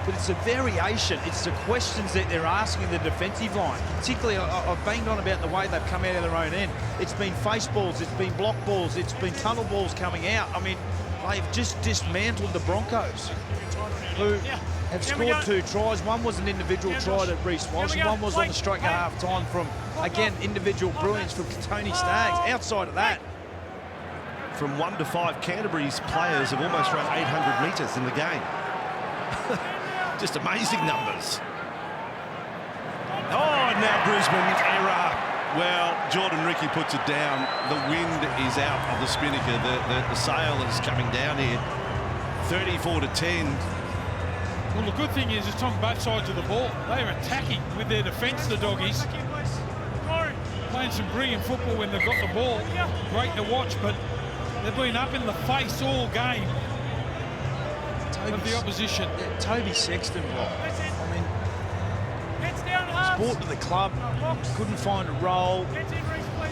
But it's a variation. It's the questions that they're asking the defensive line. Particularly, I've banged on about the way they've come out of their own end. It's been face balls, it's been block balls, it's been tunnel balls coming out. I mean, they've just dismantled the Broncos, who have scored 2 tries. One was an individual try to Reece Walsh, and one was on the stroke at half-time from, again, individual brilliance from Tony Staggs. Outside of that, from 1 to 5, Canterbury's players have almost run 800 metres in the game. Just amazing numbers. Oh, now Brisbane, error. Well, Jordan Ricky puts it down. The wind is out of the spinnaker. The sail is coming down here. 34-10. Well, the good thing is it's on both sides of the ball. They're attacking with their defence, the Doggies. Playing some brilliant football when they've got the ball. Great to watch, but they've been up in the face all game of the opposition. Toby Sexton block. I mean, sport to the club, couldn't find a role.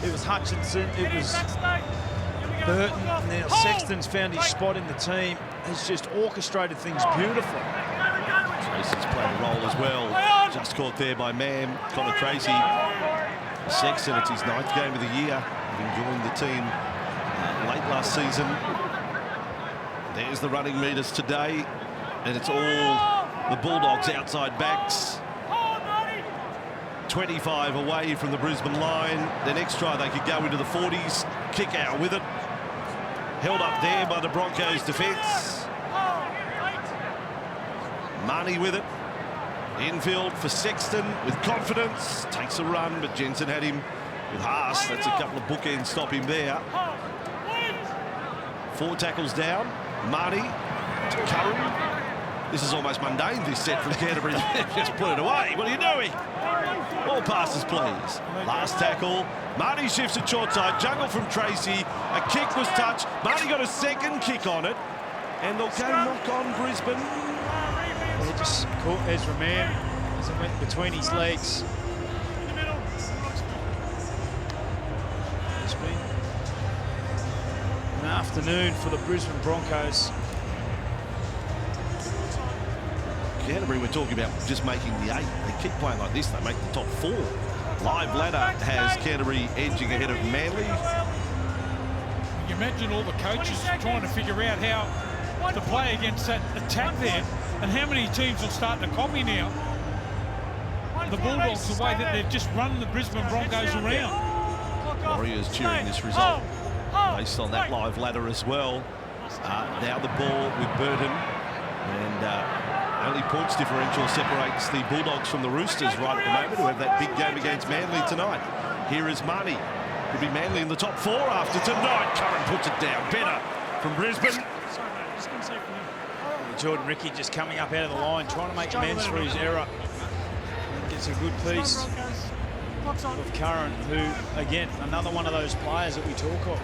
It was Hutchinson, it was Burton. Now Sexton's found his spot in the team. He's just orchestrated things beautifully. Tracy's played a role as well. Just caught there by Connor Tracy. Sexton, it's his 9th game of the year. He joined the team late last season. There's the running meters today, and it's all the Bulldogs outside backs. 25 away from the Brisbane line. The next try, they could go into the 40s. Kick out with it. Held up there by the Broncos defence. Marnie with it. Infield for Sexton with confidence. Takes a run, but Jensen had him with Haas. That's a couple of bookends stop him there. 4 tackles down. Marty to Curran. This is almost mundane, this set from Canterbury. Just put it away. What are you doing? All passes, please. Last tackle. Marty shifts it short side. Juggle from Tracy. A kick was touched. Marty got a second kick on it. And they'll go knock on Brisbane. They just caught Ezra Mann as it went between his legs. It's been an afternoon for the Brisbane Broncos. Canterbury, we're talking about just making the 8. They keep playing like this, they make the top 4. Live ladder has Canterbury edging ahead of Manly. You imagine all the coaches trying to figure out how to play against that attack there, and how many teams will start to copy now. The Bulldogs, the way that they've just run the Brisbane Broncos around. Warriors cheering this result based on that live ladder as well. Now the ball with Burton, and only points differential separates the Bulldogs from the Roosters right at the moment, who have that big game against Manly tonight. Here is Marnie. Could be Manly in the top 4 after tonight. Curran puts it down. Better from Brisbane. Jordan Ricky just coming up out of the line, trying to make amends for his error. Gets a good piece of Curran, who, again, another one of those players that we talk of.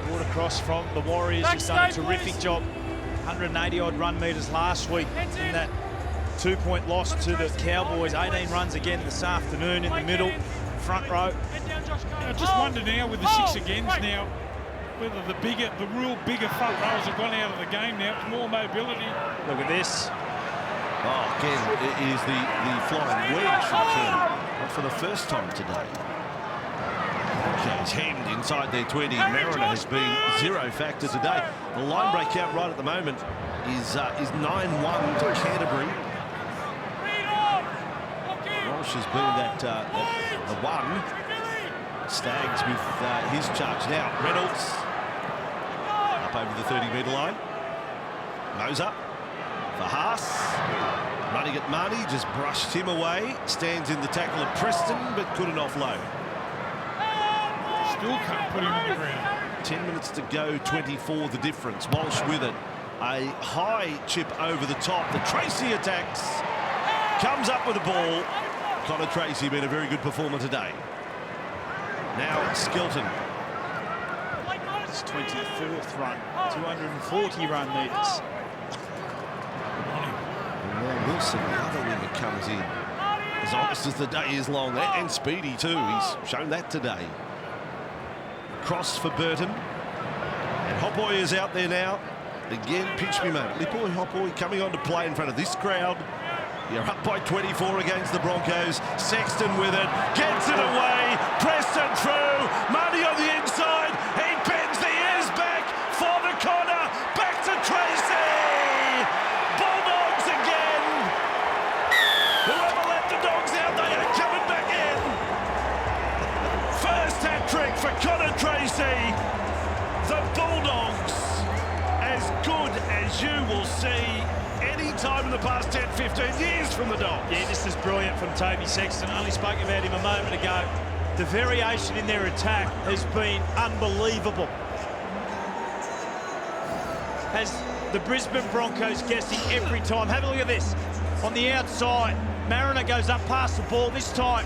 Brought across from the Warriors, has done a terrific job. 180-odd run metres last week in that 2-point loss to the Cowboys. 18 runs again this afternoon in the middle, front row. I just wonder now with the 6 agains now, whether the real bigger front rows have gone out of the game now. It's more mobility. Look at this. Oh, again, it is the flying wedge return. Not for the first time today. Broncos hemmed inside their 20. Mariner has been 0 factor today. The line break count right at the moment is 9-1 to Canterbury. Walsh has been the 1. Staggs with his charge now. Reynolds up over the 30-metre line. Moser for Haas. Running at Marnie, just brushed him away. Stands in the tackle of Preston, but couldn't offload. Still can't put him on the ground. 10 minutes to go, 24 the difference. Walsh with it. A high chip over the top. The Tracy attacks. Comes up with the ball. Connor Tracy been a very good performer today. Now Skelton. His 24th run, 240 run metres. And Wilson, the other winger, comes in. As honest as the day is long, and speedy too. He's shown that today. Cross for Burton. And Hopboy is out there now. Again, pinch me moment. Lipoy Hopboy coming on to play in front of this crowd. You're up by 24 against the Broncos. Sexton with it. Gets it away. Preston through. Marty on the inside. He bends the ears back for the corner. Back to Tracy. Bulldogs again. Whoever let the dogs out, they are coming back in. First hat-trick for Connor Tracy. The Bulldogs, as good as you will see any time in the past 10, 15 years from the Dogs. Yeah, this is brilliant from Toby Sexton. Only spoke about him a moment ago. The variation in their attack has been unbelievable. Has the Brisbane Broncos guessing every time. Have a look at this. On the outside, Mariner goes up past the ball. This time,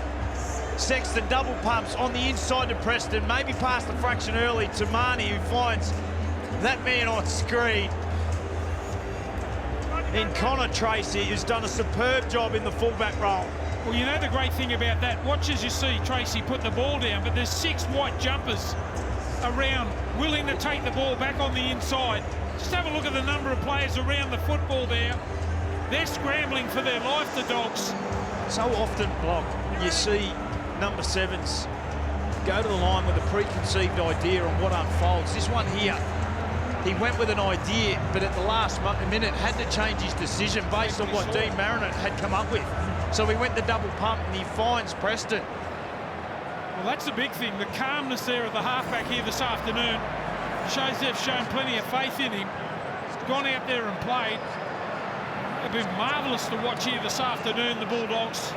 Sexton double pumps on the inside to Preston, maybe past the fraction early to Marnie, who finds that man on screen. In Connor Tracy, who's done a superb job in the fullback role. Well, you know the great thing about that, watch as you see Tracy put the ball down, but there's 6 white jumpers around willing to take the ball back on the inside. Just have a look at the number of players around the football there. They're scrambling for their life, the Dogs. So often, Block, you see number 7s go to the line with a preconceived idea on what unfolds. This one here, he went with an idea, but at the last minute had to change his decision based on what Dean Mariner had come up with. So he went the double pump and he finds Preston. Well, that's the big thing. The calmness there of the halfback here this afternoon shows they've shown plenty of faith in him. He's gone out there and played. It's been marvellous to watch here this afternoon, the Bulldogs.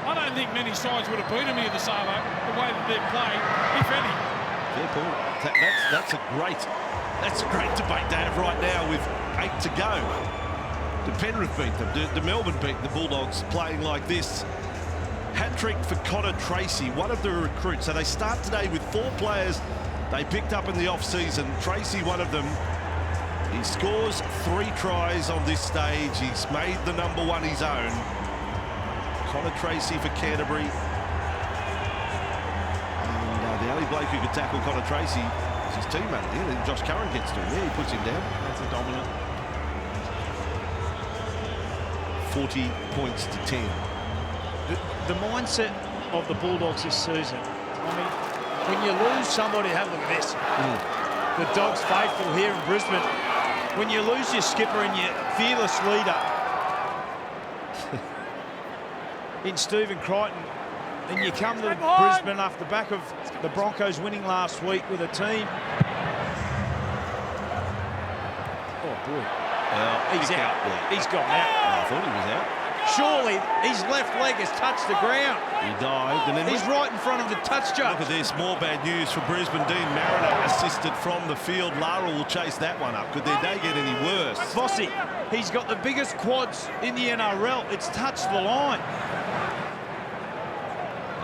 I don't think many sides would have beaten him here this Arvo, the way that they've played, if any. Fair point. That's a great debate to have right now with 8 to go. The Penrith beat them. The Melbourne beat the Bulldogs playing like this. Hat-trick for Tracy, one of the recruits. So they start today with 4 players they picked up in the off-season. Tracy, one of them. He scores 3 tries on this stage. He's made the number 1 his own. Tracy for Canterbury. And the only bloke who could tackle Tracy is his teammate here. Then Josh Curran gets to him. Yeah, he puts him down. That's a dominant. 40 points to 10. The mindset of the Bulldogs this season, I mean, when you lose somebody, have a look at this. The Dogs faithful here in Brisbane. When you lose your skipper and your fearless leader in Stephen Crichton, and you come to Brisbane off the back of the Broncos winning last week with a team. Oh boy. He's out. Yeah. He's gone out. I thought he was out. Surely his left leg has touched the ground. He dived and then he's right in front of the touch judge. Look at this, more bad news for Brisbane. Dean Mariner assisted from the field. Lara will chase that one up. Could their day get any worse? Bossy, he's got the biggest quads in the NRL. It's touched the line.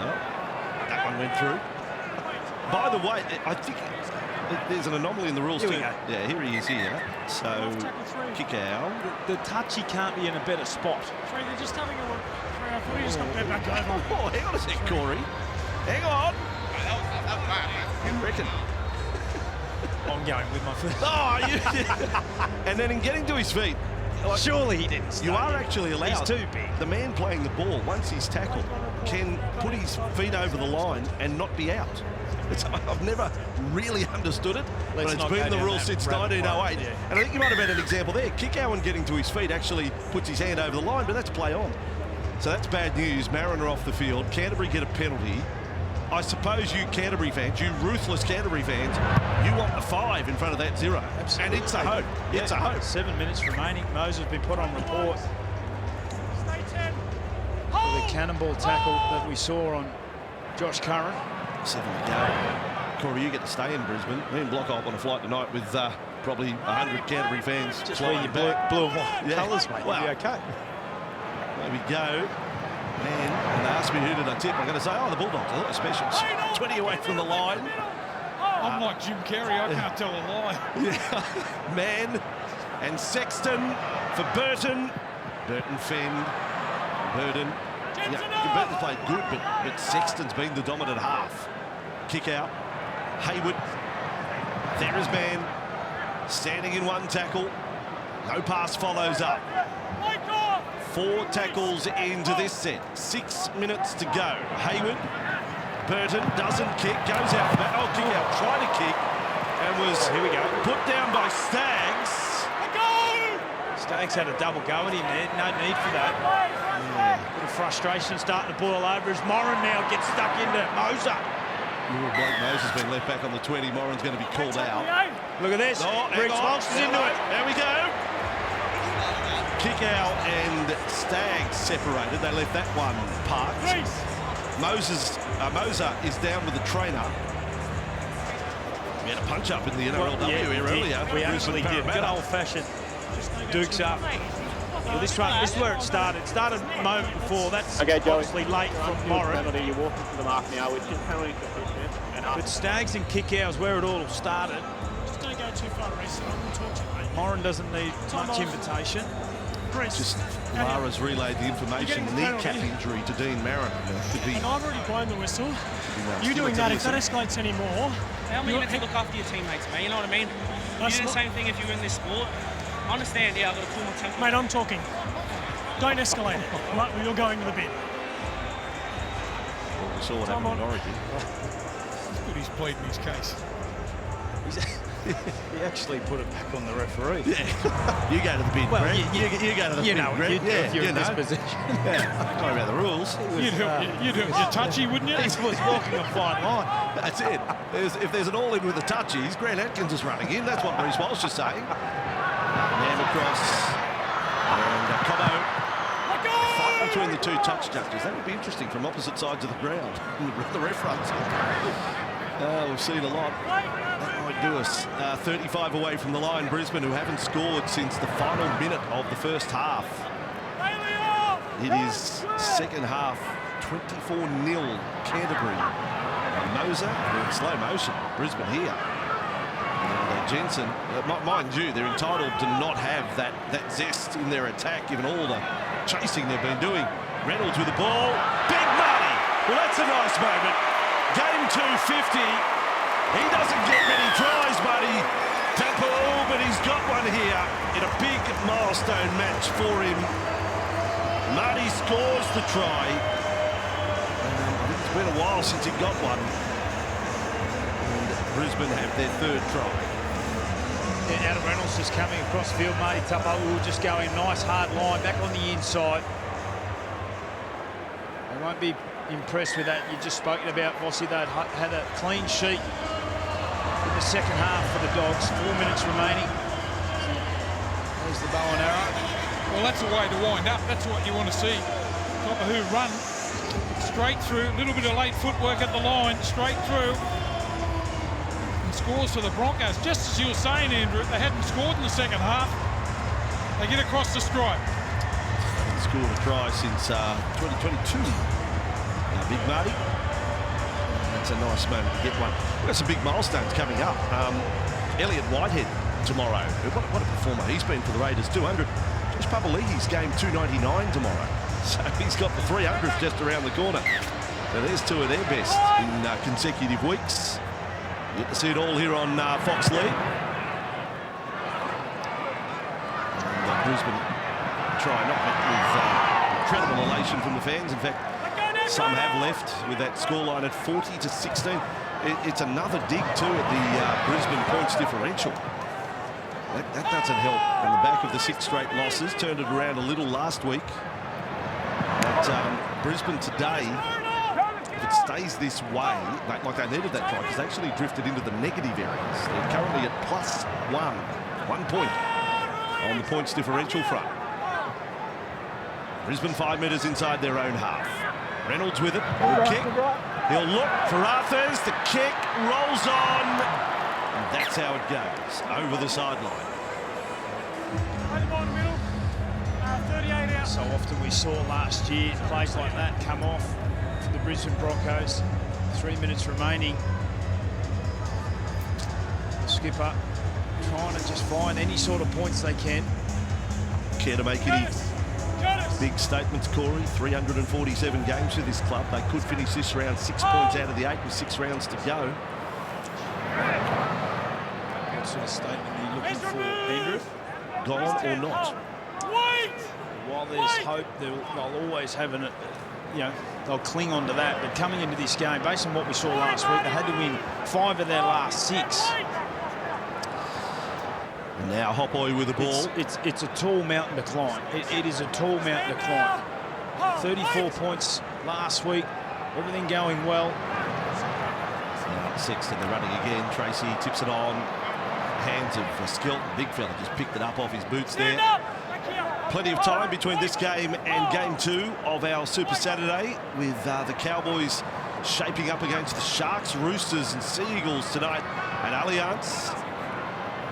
Well, that one went through. By the way, I think there's an anomaly in the rules too. Yeah, here he is here. So, kick out. The touchy can't be in a better spot. They're just having a look. I thought he just got that back over. Oh, hang on a sec, Corey. Hang on. You reckon? I'm going with my first. Oh, you and then in getting to his feet. Surely he didn't. You are actually allowed. He's too big. The man playing the ball, once he's tackled, can put his feet over the line and not be out. I've never really understood it, but it's been the rule since 1908. Yeah. And I think you might have had an example there. Kickowen getting to his feet actually puts his hand over the line, but that's play on. So that's bad news. Mariner off the field. Canterbury get a penalty. I suppose you Canterbury fans, you ruthless Canterbury fans, you want the 5 in front of that 0. Absolutely. And it's a hope. Yeah. It's a hope. 7 minutes remaining. Moses has been put on report for the cannonball tackle that we saw on Josh Curran. 7 to go. Corey, you get to stay in Brisbane. Me and Block up on a flight tonight with probably 100 Canterbury fans. Just wear your blue and white colours, mate. Well, you'll be okay. There we go. And they asked me who did I tip. I'm going to say, oh, the Bulldogs. I thought the specials. 20 away from the line. I'm like Jim Carrey. I can't tell a lie. Yeah. Man and Sexton for Burton. Burton fend. Burton. Yeah, Burton's played good, but Sexton's been the dominant half. Kick out. Hayward. There is man. Standing in one tackle. No pass follows up. 4 tackles into this set. 6 minutes to go. Hayward. Burton doesn't kick. Goes out the back. Oh, kick out. Tried to kick. And was here we go. Put down by Staggs. Staggs had a double go at him there. No need for that. Bit of frustration starting to boil over as Moran now gets stuck into Moser. Blake Moses has been left back on the 20. Moran's going to be called out. Look at this. Briggs Walsh is into it. There we go. Kick out and Staggs separated. They left that one parked. Moser is down with the trainer. We had a punch up in the NRLW here earlier. We actually did. Good old-fashioned Dukes up. Well, this is where it started. It started a moment before. That's obviously late from Moran. You're walking to the mark now, which is penalty for Brisbane. But Staggs and kick out is where it all started. Just don't go too far, Reece. I'm going to talk to you, mate. Moran doesn't need much invitation. Just Lara's relayed the information. Kneecap injury to Dean Mariner. Could be. And I've already blown the whistle. You doing that, if that escalates anymore... How many minutes to look after your teammates, man? You know what I mean? You do the same thing if you're in this sport. I understand, yeah, I've got to cool my temper. Mate, I'm talking. Don't escalate it. Right, you're going to the bin. Well, we saw what happened in Origin. But he's pleading his case. He actually put it back on the referee. Yeah. You go to the bin, well, Brett. You go to the bin, know, Brett. if you're in this position. Yeah. Don't worry about the rules. You'd have touchy, wouldn't you? He was walking a fine line. That's it. If there's an all-in with the touchies, Grant Atkins is running in. That's what Bruce Walsh is saying. Man across. And Cobbo fighting between the two touch judges. That would be interesting from opposite sides of the ground. The referees. We've seen a lot. That might do us. 35 away from the line, Brisbane, who haven't scored since the final minute of the first half. It is second half, 24-0 Canterbury. Moser, in slow motion, Brisbane here. And Jensen, mind you, they're entitled to not have that zest in their attack, given all the chasing they've been doing. Reynolds with the ball. Big Marty! Well, that's a nice moment. Game 250. He doesn't get many tries, Marty Tappo, but he's got one here in a big milestone match for him. Marty scores the try. I think it's been a while since he got one. And Brisbane have their third try. Yeah, Adam Reynolds just coming across the field. Marty Tappo will just go in nice hard line back on the inside. They won't be impressed with that. You've just spoken about, Vossi. They'd had a clean sheet in the second half for the Dogs. 4 minutes remaining. There's the bow and arrow. Well, that's a way to wind up. That's what you want to see. Top of who run straight through. A little bit of late footwork at the line, straight through. And scores for the Broncos. Just as you were saying, Andrew, they hadn't scored in the second half. They get across the stripe. Haven't scored a try since 2022. Big Marty. That's a nice moment to get one. We've got some big milestones coming up. Elliot Whitehead tomorrow. What a performer he's been for the Raiders. 200. Josh Papali'i's game 299 tomorrow. So he's got the 300th just around the corner. So there's two of their best in consecutive weeks. You get to see it all here on Fox League. And Brisbane try not with incredible elation from the fans. In fact, some have left with that scoreline at 40-16. It's another dig too at the Brisbane points differential. That doesn't help on the back of the 6 straight losses. Turned it around a little last week. But Brisbane today, if it stays this way, like they needed that try, because they actually drifted into the negative areas. They're currently at +1, 1 point on the points differential front. Brisbane 5 metres inside their own half. Reynolds with it, good kick. He'll look for Arthurs, the kick rolls on. And that's how it goes, over the sideline. So often we saw last year plays like that come off for the Brisbane Broncos. 3 minutes remaining. The skipper trying to just find any sort of points they can. Care to make any big statements, Corey? 347 games for this club. They could finish this round 6 points out of the 8 with 6 rounds to go. What sort of statement are you looking for, Andrew? Gone or not? While there's hope, they'll always have an, they'll cling on to that. But coming into this game, based on what we saw last week, they had to win 5 of their last 6. And now Hopoy with the ball. It's a tall mountain to climb. It is a tall mountain to climb. 34 points last week. Everything going well. Now Sexton, they're running again. Tracy tips it on. Hands of Skelton. Big fella just picked it up off his boots there. Plenty of time between this game and game 2 of our Super Saturday, with the Cowboys shaping up against the Sharks, Roosters and Sea Eagles tonight at Allianz.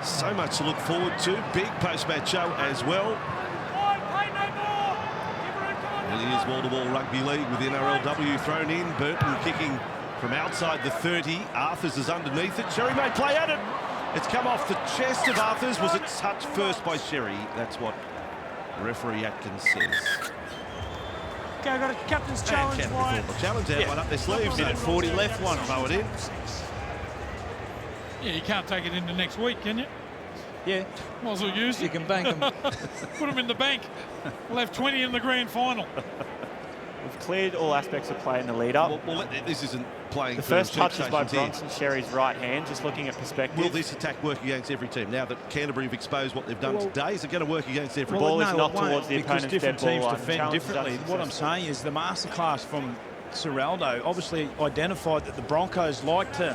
So much to look forward to. Big post-match show as well. Really is wall-to-wall rugby league with the NRLW thrown in. Burton kicking from outside the 30. Arthurs is underneath it. Sherry may play at it. It's come off the chest of Arthurs. Was it touched first by Sherry? That's what referee Atkins says. Okay, got a captain's challenge. Challenge out, one up their sleeves. Minute 40 left, one. Throw it in. Yeah, you can't take it into next week, can you? Yeah. Might as well use it. You can bank them. Put them in the bank. We'll have 20 in the grand final. We've cleared all aspects of play in the lead-up. Well, this isn't playing. The first touch is by Bronson Sherry's right hand, just looking at perspective. Will this attack work against every team? Now that Canterbury have exposed what they've done today, is it going to work against every team? The ball is knocked towards the because opponent's different dead ball teams defend differently. What I'm saying is the masterclass from Ciraldo obviously identified that the Broncos like to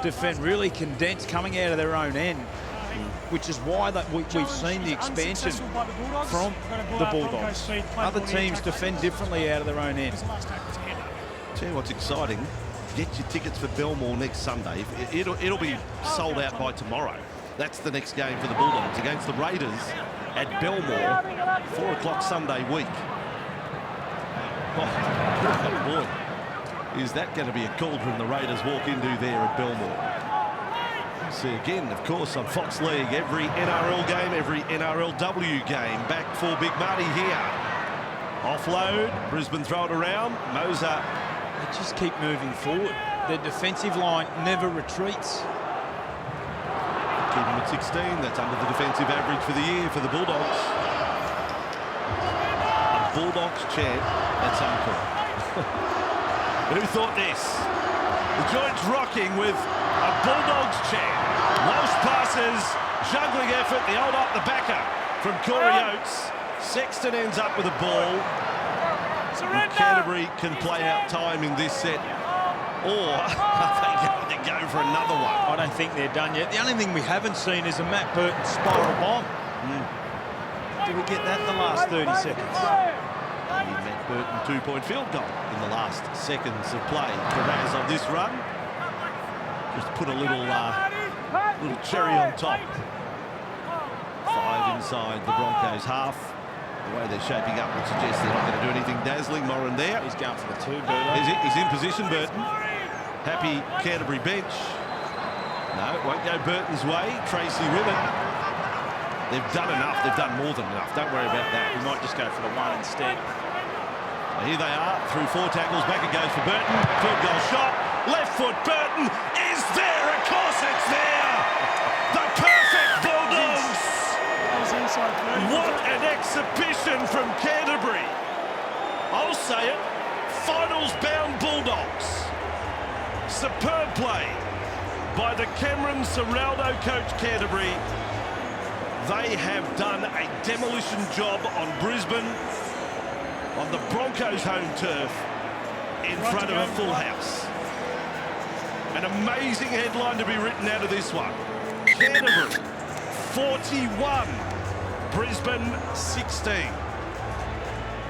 defend really condensed coming out of their own end, which is why we've seen the expansion from the Bulldogs. Other teams defend differently out of their own end. Tell you what's exciting, get your tickets for Belmore next Sunday. It'll be sold out by tomorrow. That's the next game for the Bulldogs against the Raiders at Belmore, 4 o'clock Sunday week. Oh boy, is that going to be a cauldron the Raiders walk into there at Belmore. See again, of course, on Fox League, every NRL game, every NRLW game. Back for Big Marty here. Offload, Brisbane throw it around. Moser. They just keep moving forward. Their defensive line never retreats. Keep him at 16. That's under the defensive average for the year for the Bulldogs. A Bulldogs chant. That's uncool. Who thought this? The joint's rocking with a Bulldogs chant. Walsh passes, juggling effort, the old up the backer from Corey Oates. Sexton ends up with a ball. And Canterbury can play out time in this set. Or are they going to go for another one? I don't think they're done yet. The only thing we haven't seen is a Matt Burton spiral bomb. Did we get that in the last 30 seconds? Matt Burton 2-point field goal in the last seconds of play. Perez on this run. Just put a little cherry on top. 5 inside the Broncos half. The way they're shaping up would suggest they're not going to do anything dazzling. Moran there. He's going for the 2, Burton. He's in position, Burton. Happy Canterbury bench. No, it won't go Burton's way. Tracy with it. They've done enough. They've done more than enough. Don't worry about that. We might just go for the 1 instead. Well, here they are, through 4 tackles. Back it goes for Burton. Field goal shot. Left foot, Burton is there. Of course it's there. The perfect Bulldogs. What an exhibition from Canterbury. I'll say it. Finals-bound Bulldogs. Superb play by the Cameron Ciraldo coach Canterbury. They have done a demolition job on Brisbane, on the Broncos' home turf, in front of a full house. An amazing headline to be written out of this one. Canterbury 41, Brisbane 16.